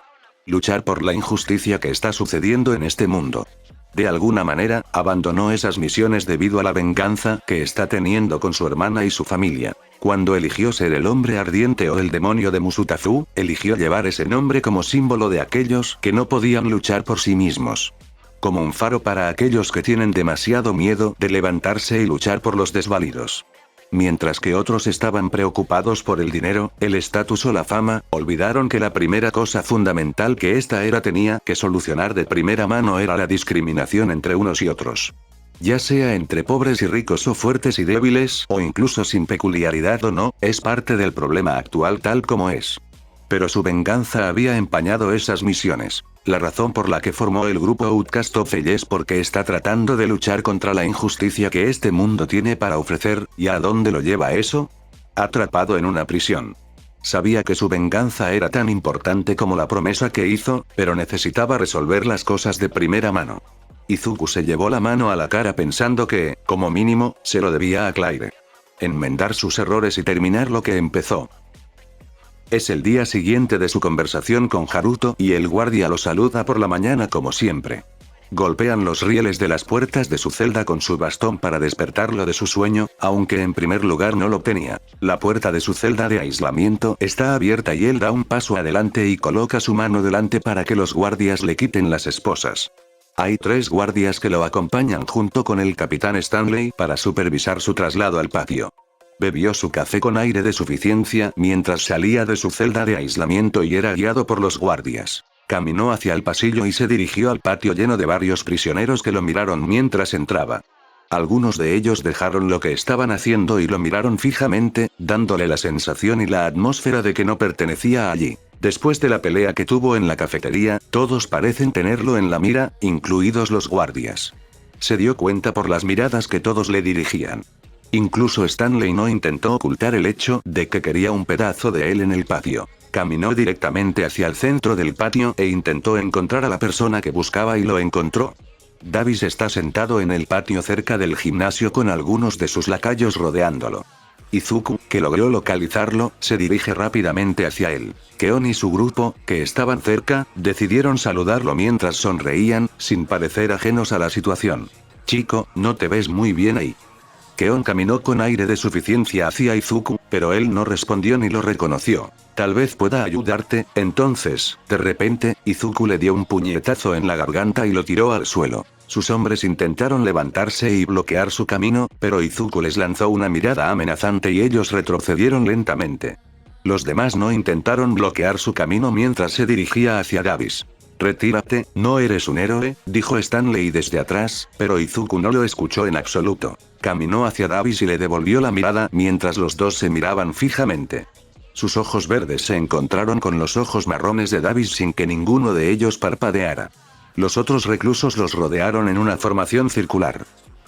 Luchar por la injusticia que está sucediendo en este mundo. De alguna manera, abandonó esas misiones debido a la venganza que está teniendo con su hermana y su familia. Cuando eligió ser el hombre ardiente o el demonio de Musutafu, eligió llevar ese nombre como símbolo de aquellos que no podían luchar por sí mismos. Como un faro para aquellos que tienen demasiado miedo de levantarse y luchar por los desvalidos. Mientras que otros estaban preocupados por el dinero, el estatus o la fama, olvidaron que la primera cosa fundamental que esta era tenía que solucionar de primera mano era la discriminación entre unos y otros. Ya sea entre pobres y ricos o fuertes y débiles, o incluso sin peculiaridad o no, es parte del problema actual tal como es. Pero su venganza había empañado esas misiones. La razón por la que formó el grupo Outcast of Hell es porque está tratando de luchar contra la injusticia que este mundo tiene para ofrecer, ¿y a dónde lo lleva eso? Atrapado en una prisión. Sabía que su venganza era tan importante como la promesa que hizo, pero necesitaba resolver las cosas de primera mano. Izuku se llevó la mano a la cara pensando que, como mínimo, se lo debía a Claire. Enmendar sus errores y terminar lo que empezó. Es el día siguiente de su conversación con Haruto y el guardia lo saluda por la mañana como siempre. Golpean los rieles de las puertas de su celda con su bastón para despertarlo de su sueño, aunque en primer lugar no lo tenía. La puerta de su celda de aislamiento está abierta y él da un paso adelante y coloca su mano delante para que los guardias le quiten las esposas. Hay 3 guardias que lo acompañan junto con el capitán Stanley para supervisar su traslado al patio. Bebió su café con aire de suficiencia mientras salía de su celda de aislamiento y era guiado por los guardias. Caminó hacia el pasillo y se dirigió al patio lleno de varios prisioneros que lo miraron mientras entraba. Algunos de ellos dejaron lo que estaban haciendo y lo miraron fijamente, dándole la sensación y la atmósfera de que no pertenecía allí. Después de la pelea que tuvo en la cafetería, todos parecen tenerlo en la mira, incluidos los guardias. Se dio cuenta por las miradas que todos le dirigían. Incluso Stanley no intentó ocultar el hecho de que quería un pedazo de él en el patio. Caminó directamente hacia el centro del patio e intentó encontrar a la persona que buscaba y lo encontró. Davis está sentado en el patio cerca del gimnasio con algunos de sus lacayos rodeándolo. Izuku, que logró localizarlo, se dirige rápidamente hacia él. Keon y su grupo, que estaban cerca, decidieron saludarlo mientras sonreían, sin parecer ajenos a la situación. Chico, no te ves muy bien ahí. Keon caminó con aire de suficiencia hacia Izuku, pero él no respondió ni lo reconoció. Tal vez pueda ayudarte. Entonces, de repente, Izuku le dio un puñetazo en la garganta y lo tiró al suelo. Sus hombres intentaron levantarse y bloquear su camino, pero Izuku les lanzó una mirada amenazante y ellos retrocedieron lentamente. Los demás no intentaron bloquear su camino mientras se dirigía hacia Davis. Retírate, no eres un héroe, dijo Stanley desde atrás, pero Izuku no lo escuchó en absoluto. Caminó hacia Davis y le devolvió la mirada mientras los dos se miraban fijamente. Sus ojos verdes se encontraron con los ojos marrones de Davis sin que ninguno de ellos parpadeara. Los otros reclusos los rodearon en una formación circular.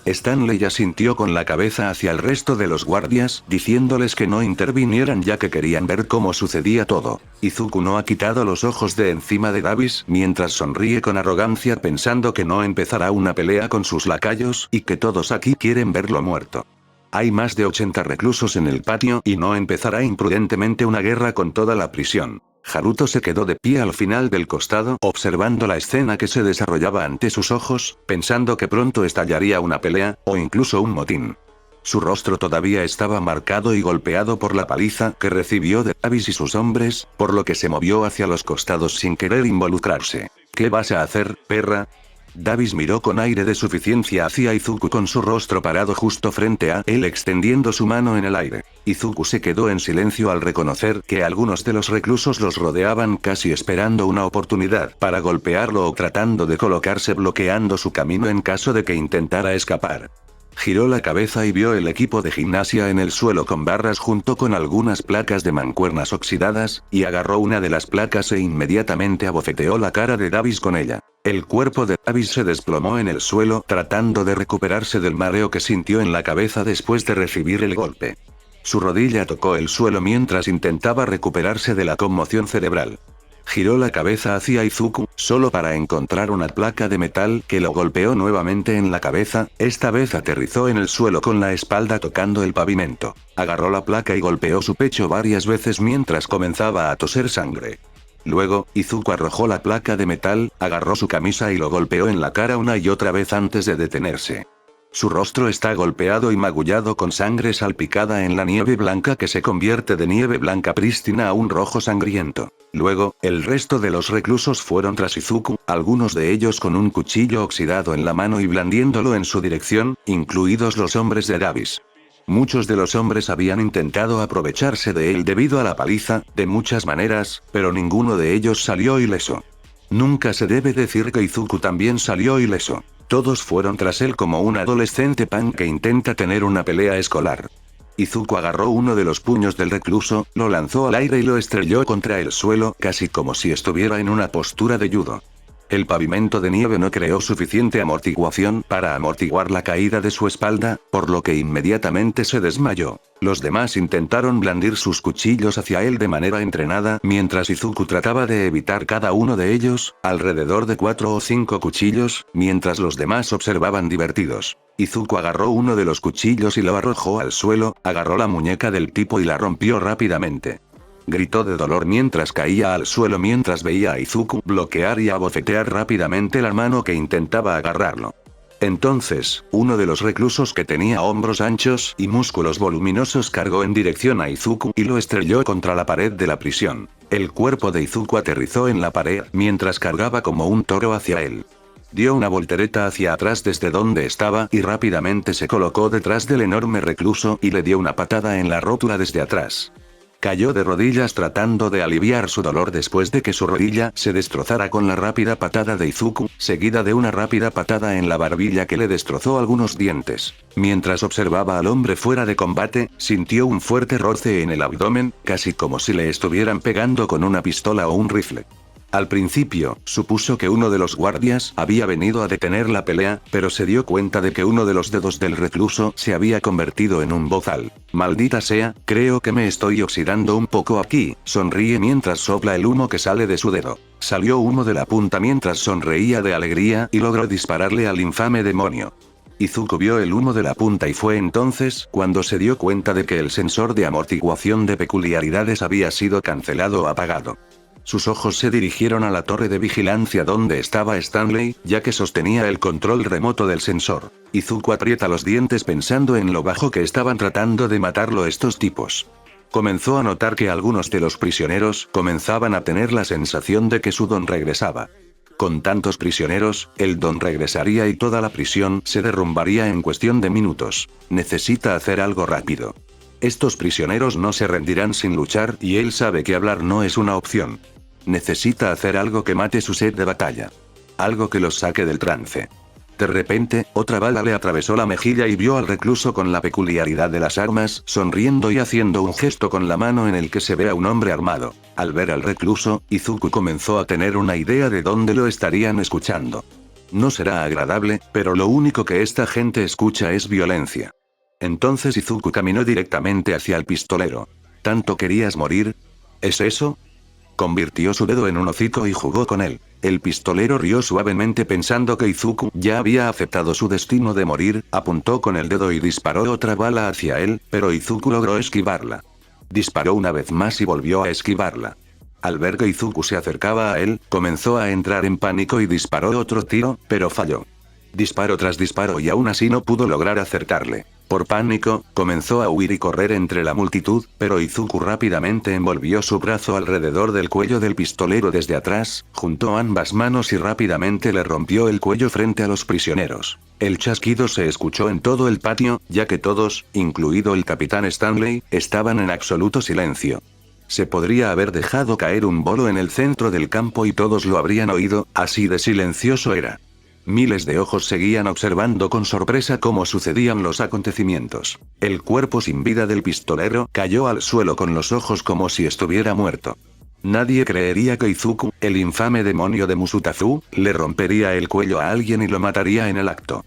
Stanley asintió con la cabeza hacia el resto de los guardias, diciéndoles que no intervinieran ya que querían ver cómo sucedía todo. Izuku no ha quitado los ojos de encima de Davis mientras sonríe con arrogancia pensando que no empezará una pelea con sus lacayos y que todos aquí quieren verlo muerto. Hay más de 80 reclusos en el patio y no empezará imprudentemente una guerra con toda la prisión. Haruto se quedó de pie al final del costado observando la escena que se desarrollaba ante sus ojos, pensando que pronto estallaría una pelea, o incluso un motín. Su rostro todavía estaba marcado y golpeado por la paliza que recibió de Davis y sus hombres, por lo que se movió hacia los costados sin querer involucrarse. ¿Qué vas a hacer, perra? Davis miró con aire de suficiencia hacia Izuku con su rostro parado justo frente a él extendiendo su mano en el aire. Izuku se quedó en silencio al reconocer que algunos de los reclusos los rodeaban casi esperando una oportunidad para golpearlo o tratando de colocarse bloqueando su camino en caso de que intentara escapar. Giró la cabeza y vio el equipo de gimnasia en el suelo con barras junto con algunas placas de mancuernas oxidadas, y agarró una de las placas e inmediatamente abofeteó la cara de Davis con ella. El cuerpo de Davis se desplomó en el suelo tratando de recuperarse del mareo que sintió en la cabeza después de recibir el golpe. Su rodilla tocó el suelo mientras intentaba recuperarse de la conmoción cerebral. Giró la cabeza hacia Izuku, solo para encontrar una placa de metal que lo golpeó nuevamente en la cabeza, esta vez aterrizó en el suelo con la espalda tocando el pavimento. Agarró la placa y golpeó su pecho varias veces mientras comenzaba a toser sangre. Luego, Izuku arrojó la placa de metal, agarró su camisa y lo golpeó en la cara una y otra vez antes de detenerse. Su rostro está golpeado y magullado con sangre salpicada en la nieve blanca que se convierte de nieve blanca prístina a un rojo sangriento. Luego, el resto de los reclusos fueron tras Izuku, algunos de ellos con un cuchillo oxidado en la mano y blandiéndolo en su dirección, incluidos los hombres de Davis. Muchos de los hombres habían intentado aprovecharse de él debido a la paliza, de muchas maneras, pero ninguno de ellos salió ileso. Nunca se debe decir que Izuku también salió ileso. Todos fueron tras él como un adolescente punk que intenta tener una pelea escolar. Izuku agarró uno de los puños del recluso, lo lanzó al aire y lo estrelló contra el suelo, casi como si estuviera en una postura de judo. El pavimento de nieve no creó suficiente amortiguación para amortiguar la caída de su espalda, por lo que inmediatamente se desmayó. Los demás intentaron blandir sus cuchillos hacia él de manera entrenada mientras Izuku trataba de evitar cada uno de ellos, alrededor de 4 o 5 cuchillos, mientras los demás observaban divertidos. Izuku agarró uno de los cuchillos y lo arrojó al suelo, agarró la muñeca del tipo y la rompió rápidamente. Gritó de dolor mientras caía al suelo mientras veía a Izuku bloquear y abofetear rápidamente la mano que intentaba agarrarlo. Entonces, uno de los reclusos que tenía hombros anchos y músculos voluminosos cargó en dirección a Izuku y lo estrelló contra la pared de la prisión. El cuerpo de Izuku aterrizó en la pared mientras cargaba como un toro hacia él. Dio una voltereta hacia atrás desde donde estaba y rápidamente se colocó detrás del enorme recluso y le dio una patada en la rótula desde atrás. Cayó de rodillas tratando de aliviar su dolor después de que su rodilla se destrozara con la rápida patada de Izuku, seguida de una rápida patada en la barbilla que le destrozó algunos dientes. Mientras observaba al hombre fuera de combate, sintió un fuerte roce en el abdomen, casi como si le estuvieran pegando con una pistola o un rifle. Al principio, supuso que uno de los guardias había venido a detener la pelea, pero se dio cuenta de que uno de los dedos del recluso se había convertido en un bozal. Maldita sea, creo que me estoy oxidando un poco aquí, sonríe mientras sopla el humo que sale de su dedo. Salió humo de la punta mientras sonreía de alegría y logró dispararle al infame demonio. Izuku vio el humo de la punta y fue entonces cuando se dio cuenta de que el sensor de amortiguación de peculiaridades había sido cancelado o apagado. Sus ojos se dirigieron a la torre de vigilancia donde estaba Stanley, ya que sostenía el control remoto del sensor. Izuku aprieta los dientes pensando en lo bajo que estaban tratando de matarlo estos tipos. Comenzó a notar que algunos de los prisioneros comenzaban a tener la sensación de que su don regresaba. Con tantos prisioneros, el don regresaría y toda la prisión se derrumbaría en cuestión de minutos. Necesita hacer algo rápido. Estos prisioneros no se rendirán sin luchar y él sabe que hablar no es una opción. Necesita hacer algo que mate su sed de batalla. Algo que los saque del trance. De repente, otra bala le atravesó la mejilla y vio al recluso con la peculiaridad de las armas, sonriendo y haciendo un gesto con la mano en el que se ve a un hombre armado. Al ver al recluso, Izuku comenzó a tener una idea de dónde lo estarían escuchando. No será agradable, pero lo único que esta gente escucha es violencia. Entonces Izuku caminó directamente hacia el pistolero. ¿Tanto querías morir? ¿Es eso? Convirtió su dedo en un hocico y jugó con él. El pistolero rió suavemente pensando que Izuku ya había aceptado su destino de morir, apuntó con el dedo y disparó otra bala hacia él, pero Izuku logró esquivarla. Disparó una vez más y volvió a esquivarla. Al ver que Izuku se acercaba a él, comenzó a entrar en pánico y disparó otro tiro, pero falló. Disparo tras disparo y aún así no pudo lograr acertarle. Por pánico, comenzó a huir y correr entre la multitud, pero Izuku rápidamente envolvió su brazo alrededor del cuello del pistolero desde atrás, juntó ambas manos y rápidamente le rompió el cuello frente a los prisioneros. El chasquido se escuchó en todo el patio, ya que todos, incluido el capitán Stanley, estaban en absoluto silencio. Se podría haber dejado caer un bolo en el centro del campo y todos lo habrían oído, así de silencioso era. Miles de ojos seguían observando con sorpresa cómo sucedían los acontecimientos. El cuerpo sin vida del pistolero cayó al suelo con los ojos como si estuviera muerto. Nadie creería que Izuku, el infame demonio de Musutafu, le rompería el cuello a alguien y lo mataría en el acto.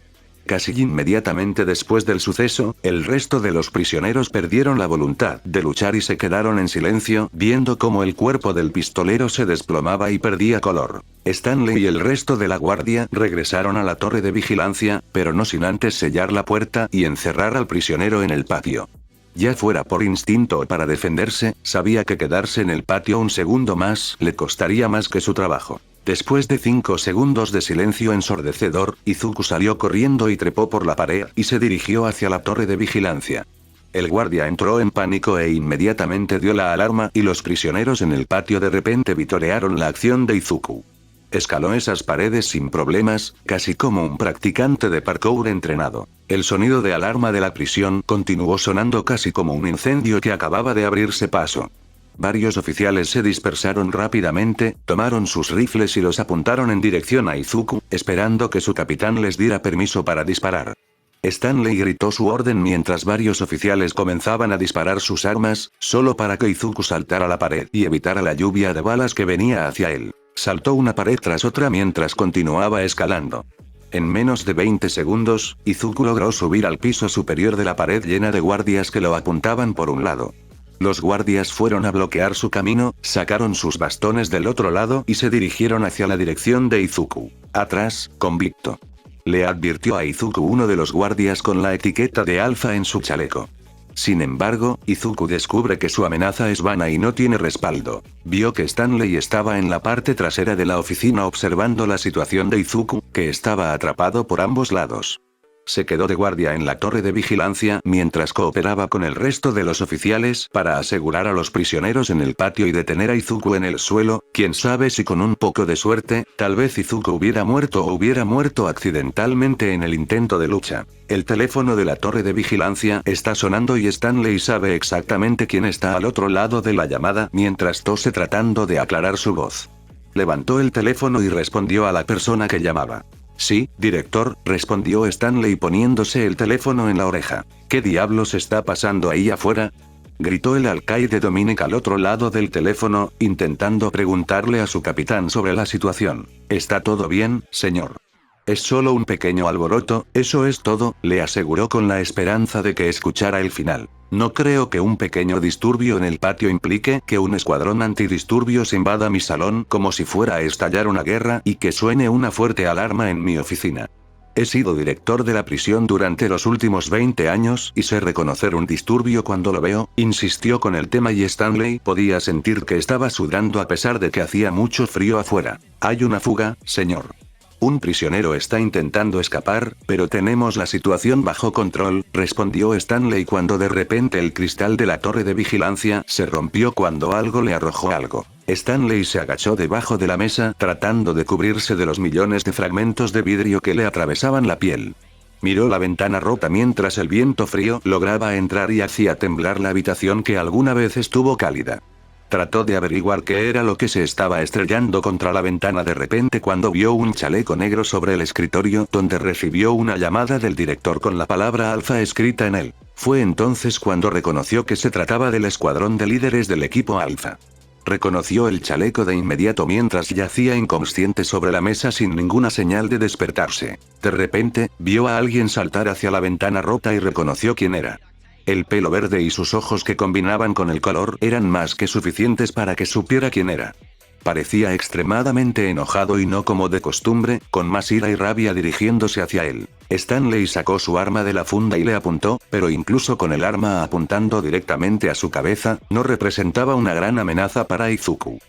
Casi inmediatamente después del suceso, el resto de los prisioneros perdieron la voluntad de luchar y se quedaron en silencio, viendo cómo el cuerpo del pistolero se desplomaba y perdía color. Stanley y el resto de la guardia regresaron a la torre de vigilancia, pero no sin antes sellar la puerta y encerrar al prisionero en el patio. Ya fuera por instinto o para defenderse, sabía que quedarse en el patio un segundo más le costaría más que su trabajo. Después de 5 segundos de silencio ensordecedor, Izuku salió corriendo y trepó por la pared y se dirigió hacia la torre de vigilancia. El guardia entró en pánico e inmediatamente dio la alarma y los prisioneros en el patio de repente vitorearon la acción de Izuku. Escaló esas paredes sin problemas, casi como un practicante de parkour entrenado. El sonido de alarma de la prisión continuó sonando casi como un incendio que acababa de abrirse paso. Varios oficiales se dispersaron rápidamente, tomaron sus rifles y los apuntaron en dirección a Izuku, esperando que su capitán les diera permiso para disparar. Stanley gritó su orden mientras varios oficiales comenzaban a disparar sus armas, solo para que Izuku saltara la pared y evitara la lluvia de balas que venía hacia él. Saltó una pared tras otra mientras continuaba escalando. En menos de 20 segundos, Izuku logró subir al piso superior de la pared llena de guardias que lo apuntaban por un lado. Los guardias fueron a bloquear su camino, sacaron sus bastones del otro lado y se dirigieron hacia la dirección de Izuku. Atrás, convicto. Le advirtió a Izuku uno de los guardias con la etiqueta de alfa en su chaleco. Sin embargo, Izuku descubre que su amenaza es vana y no tiene respaldo. Vio que Stanley estaba en la parte trasera de la oficina observando la situación de Izuku, que estaba atrapado por ambos lados. Se quedó de guardia en la torre de vigilancia mientras cooperaba con el resto de los oficiales para asegurar a los prisioneros en el patio y detener a Izuku en el suelo. Quién sabe si con un poco de suerte, tal vez Izuku hubiera muerto o hubiera muerto accidentalmente en el intento de lucha. El teléfono de la torre de vigilancia está sonando y Stanley sabe exactamente quién está al otro lado de la llamada mientras tose tratando de aclarar su voz. Levantó el teléfono y respondió a la persona que llamaba. Sí, director, respondió Stanley poniéndose el teléfono en la oreja. ¿Qué diablos está pasando ahí afuera?, gritó el alcaide Dominic al otro lado del teléfono, intentando preguntarle a su capitán sobre la situación. ¿Está todo bien, señor? Es solo un pequeño alboroto, eso es todo, le aseguró con la esperanza de que escuchara el final. No creo que un pequeño disturbio en el patio implique que un escuadrón antidisturbios invada mi salón como si fuera a estallar una guerra y que suene una fuerte alarma en mi oficina. He sido director de la prisión durante los últimos 20 años y sé reconocer un disturbio cuando lo veo, insistió con el tema y Stanley podía sentir que estaba sudando a pesar de que hacía mucho frío afuera. Hay una fuga, señor. Un prisionero está intentando escapar, pero tenemos la situación bajo control, respondió Stanley cuando de repente el cristal de la torre de vigilancia se rompió cuando algo le arrojó algo. Stanley se agachó debajo de la mesa tratando de cubrirse de los millones de fragmentos de vidrio que le atravesaban la piel. Miró la ventana rota mientras el viento frío lograba entrar y hacía temblar la habitación que alguna vez estuvo cálida. Trató de averiguar qué era lo que se estaba estrellando contra la ventana de repente cuando vio un chaleco negro sobre el escritorio donde recibió una llamada del director con la palabra alfa escrita en él. Fue entonces cuando reconoció que se trataba del escuadrón de líderes del equipo alfa. Reconoció el chaleco de inmediato mientras yacía inconsciente sobre la mesa sin ninguna señal de despertarse. De repente, vio a alguien saltar hacia la ventana rota y reconoció quién era. El pelo verde y sus ojos que combinaban con el color eran más que suficientes para que supiera quién era. Parecía extremadamente enojado y no como de costumbre, con más ira y rabia dirigiéndose hacia él. Stanley sacó su arma de la funda y le apuntó, pero incluso con el arma apuntando directamente a su cabeza, no representaba una gran amenaza para Izuku.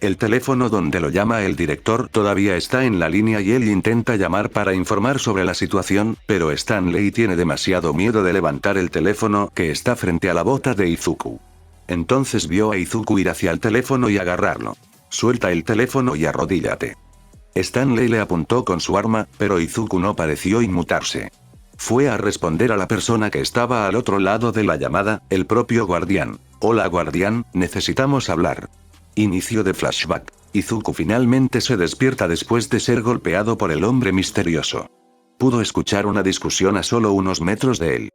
El teléfono donde lo llama el director todavía está en la línea y él intenta llamar para informar sobre la situación, pero Stanley tiene demasiado miedo de levantar el teléfono que está frente a la bota de Izuku. Entonces vio a Izuku ir hacia el teléfono y agarrarlo. Suelta el teléfono y arrodíllate. Stanley le apuntó con su arma, pero Izuku no pareció inmutarse. Fue a responder a la persona que estaba al otro lado de la llamada, el propio guardián. Hola guardián, necesitamos hablar. Inicio de flashback. Izuku finalmente se despierta después de ser golpeado por el hombre misterioso. Pudo escuchar una discusión a solo unos metros de él.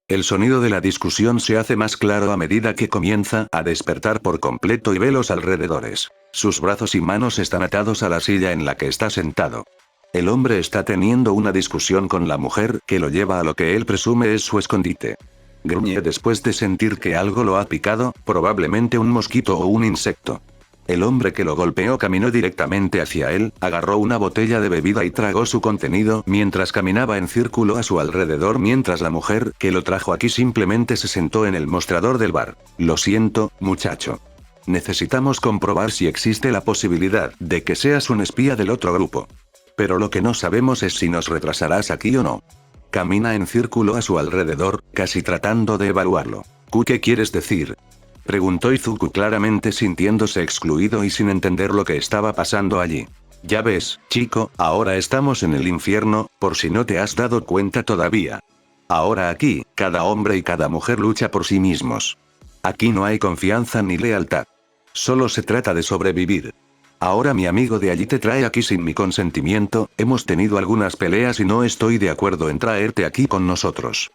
El sonido de la discusión se hace más claro a medida que comienza a despertar por completo y ve los alrededores. Sus brazos y manos están atados a la silla en la que está sentado. El hombre está teniendo una discusión con la mujer que lo lleva a lo que él presume es su escondite. Gruñe después de sentir que algo lo ha picado, probablemente un mosquito o un insecto. El hombre que lo golpeó caminó directamente hacia él, agarró una botella de bebida y tragó su contenido mientras caminaba en círculo a su alrededor mientras la mujer que lo trajo aquí simplemente se sentó en el mostrador del bar. Lo siento, muchacho. Necesitamos comprobar si existe la posibilidad de que seas un espía del otro grupo. Pero lo que no sabemos es si nos retrasarás aquí o no. Camina en círculo a su alrededor, casi tratando de evaluarlo. ¿Qué quieres decir? Preguntó Izuku claramente sintiéndose excluido y sin entender lo que estaba pasando allí. Ya ves, chico, ahora estamos en el infierno, por si no te has dado cuenta todavía. Ahora aquí, cada hombre y cada mujer lucha por sí mismos. Aquí no hay confianza ni lealtad. Solo se trata de sobrevivir. Ahora mi amigo de allí te trae aquí sin mi consentimiento, hemos tenido algunas peleas y no estoy de acuerdo en traerte aquí con nosotros.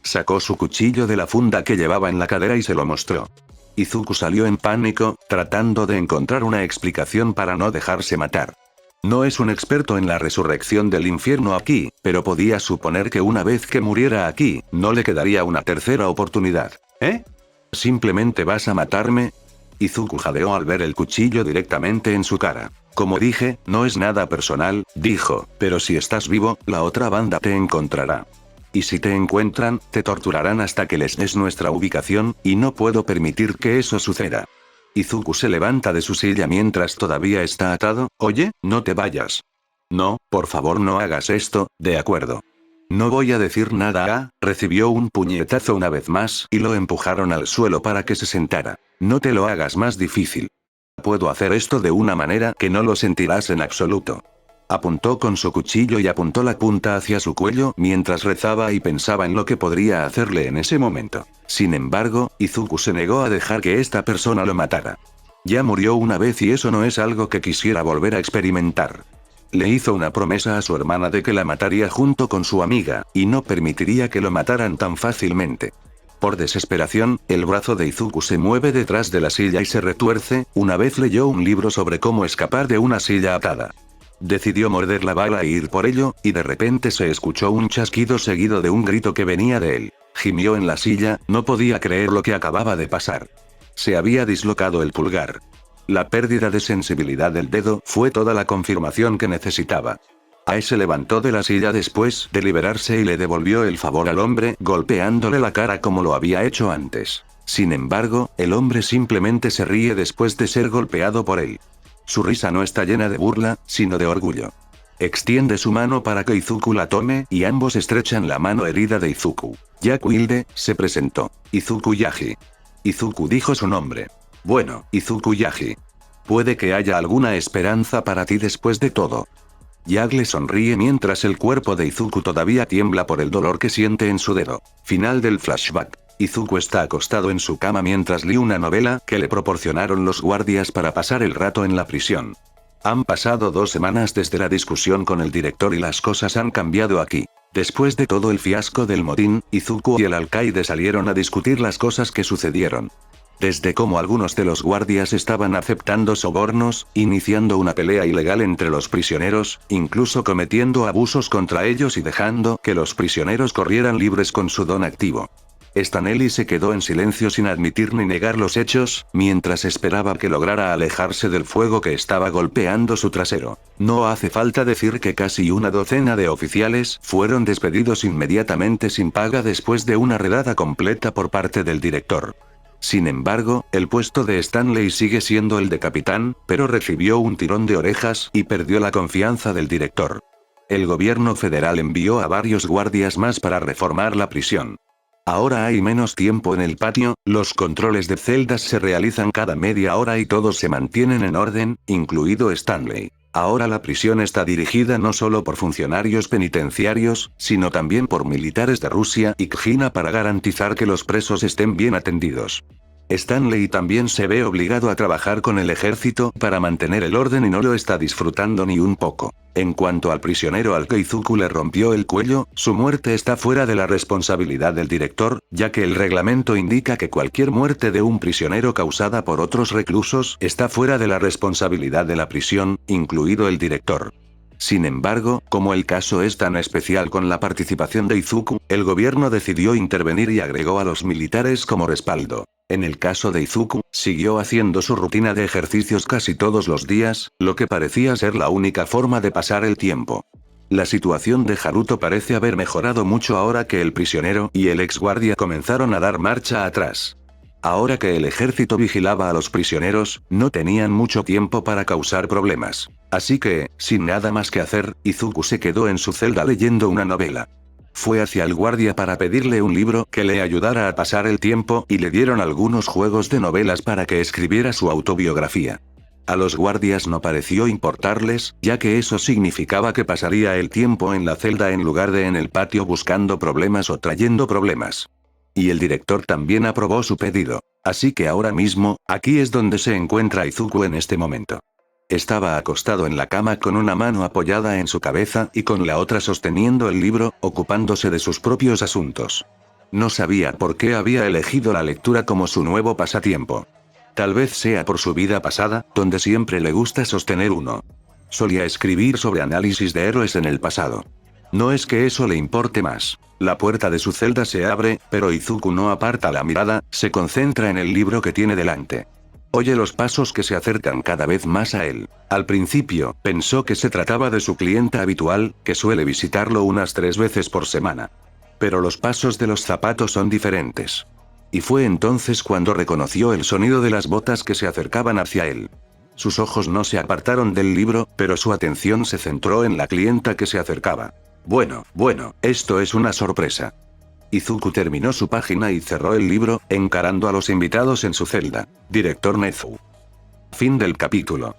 Sacó su cuchillo de la funda que llevaba en la cadera y se lo mostró. Izuku salió en pánico, tratando de encontrar una explicación para no dejarse matar. No es un experto en la resurrección del infierno aquí, pero podía suponer que una vez que muriera aquí, no le quedaría una tercera oportunidad. ¿Eh? ¿Simplemente vas a matarme? Izuku jadeó al ver el cuchillo directamente en su cara. Como dije, no es nada personal, dijo, pero si estás vivo, la otra banda te encontrará. Y si te encuentran, te torturarán hasta que les des nuestra ubicación, y no puedo permitir que eso suceda. Izuku se levanta de su silla mientras todavía está atado. Oye, no te vayas. No, por favor no hagas esto, de acuerdo. No voy a decir nada. Recibió un puñetazo una vez más y lo empujaron al suelo para que se sentara. No te lo hagas más difícil. Puedo hacer esto de una manera que no lo sentirás en absoluto. Apuntó con su cuchillo y apuntó la punta hacia su cuello mientras rezaba y pensaba en lo que podría hacerle en ese momento. Sin embargo, Izuku se negó a dejar que esta persona lo matara. Ya murió una vez y eso no es algo que quisiera volver a experimentar. Le hizo una promesa a su hermana de que la mataría junto con su amiga, y no permitiría que lo mataran tan fácilmente. Por desesperación, el brazo de Izuku se mueve detrás de la silla y se retuerce. Una vez leyó un libro sobre cómo escapar de una silla atada. Decidió morder la bala e ir por ello, y de repente se escuchó un chasquido seguido de un grito que venía de él. Gimió en la silla, no podía creer lo que acababa de pasar. Se había dislocado el pulgar. La pérdida de sensibilidad del dedo fue toda la confirmación que necesitaba. Ae se levantó de la silla después de liberarse y le devolvió el favor al hombre, golpeándole la cara como lo había hecho antes. Sin embargo, el hombre simplemente se ríe después de ser golpeado por él. Su risa no está llena de burla, sino de orgullo. Extiende su mano para que Izuku la tome, y ambos estrechan la mano herida de Izuku. Jack Wilde, se presentó. Izuku Yagi. Izuku dijo su nombre. Bueno, Izuku Yagi. Puede que haya alguna esperanza para ti después de todo. Jack le sonríe mientras el cuerpo de Izuku todavía tiembla por el dolor que siente en su dedo. Final del flashback. Izuku está acostado en su cama mientras lee una novela que le proporcionaron los guardias para pasar el rato en la prisión. Han pasado 2 semanas desde la discusión con el director y las cosas han cambiado aquí. Después de todo el fiasco del motín, Izuku y el alcaide salieron a discutir las cosas que sucedieron. Desde cómo algunos de los guardias estaban aceptando sobornos, iniciando una pelea ilegal entre los prisioneros, incluso cometiendo abusos contra ellos y dejando que los prisioneros corrieran libres con su don activo. Stanley se quedó en silencio sin admitir ni negar los hechos, mientras esperaba que lograra alejarse del fuego que estaba golpeando su trasero. No hace falta decir que casi una docena de oficiales fueron despedidos inmediatamente sin paga después de una redada completa por parte del director. Sin embargo, el puesto de Stanley sigue siendo el de capitán, pero recibió un tirón de orejas y perdió la confianza del director. El gobierno federal envió a varios guardias más para reformar la prisión. Ahora hay menos tiempo en el patio, los controles de celdas se realizan cada media hora y todos se mantienen en orden, incluido Stanley. Ahora la prisión está dirigida no solo por funcionarios penitenciarios, sino también por militares de Rusia y China para garantizar que los presos estén bien atendidos. Stanley también se ve obligado a trabajar con el ejército para mantener el orden y no lo está disfrutando ni un poco. En cuanto al prisionero al que Izuku le rompió el cuello, su muerte está fuera de la responsabilidad del director, ya que el reglamento indica que cualquier muerte de un prisionero causada por otros reclusos está fuera de la responsabilidad de la prisión, incluido el director. Sin embargo, como el caso es tan especial con la participación de Izuku, el gobierno decidió intervenir y agregó a los militares como respaldo. En el caso de Izuku, siguió haciendo su rutina de ejercicios casi todos los días, lo que parecía ser la única forma de pasar el tiempo. La situación de Haruto parece haber mejorado mucho ahora que el prisionero y el ex guardia comenzaron a dar marcha atrás. Ahora que el ejército vigilaba a los prisioneros, no tenían mucho tiempo para causar problemas. Así que, sin nada más que hacer, Izuku se quedó en su celda leyendo una novela. Fue hacia el guardia para pedirle un libro que le ayudara a pasar el tiempo y le dieron algunos juegos de novelas para que escribiera su autobiografía. A los guardias no pareció importarles, ya que eso significaba que pasaría el tiempo en la celda en lugar de en el patio buscando problemas o trayendo problemas. Y el director también aprobó su pedido. Así que ahora mismo, aquí es donde se encuentra Izuku en este momento. Estaba acostado en la cama con una mano apoyada en su cabeza y con la otra sosteniendo el libro, ocupándose de sus propios asuntos. No sabía por qué había elegido la lectura como su nuevo pasatiempo. Tal vez sea por su vida pasada, donde siempre le gusta sostener uno. Solía escribir sobre análisis de héroes en el pasado. No es que eso le importe más. La puerta de su celda se abre, pero Izuku no aparta la mirada, se concentra en el libro que tiene delante. Oye los pasos que se acercan cada vez más a él. Al principio, pensó que se trataba de su clienta habitual, que suele visitarlo unas 3 veces por semana. Pero los pasos de los zapatos son diferentes. Y fue entonces cuando reconoció el sonido de las botas que se acercaban hacia él. Sus ojos no se apartaron del libro, pero su atención se centró en la clienta que se acercaba. Bueno, esto es una sorpresa. Izuku terminó su página y cerró el libro, encarando a los invitados en su celda. Director Nezu. Fin del capítulo.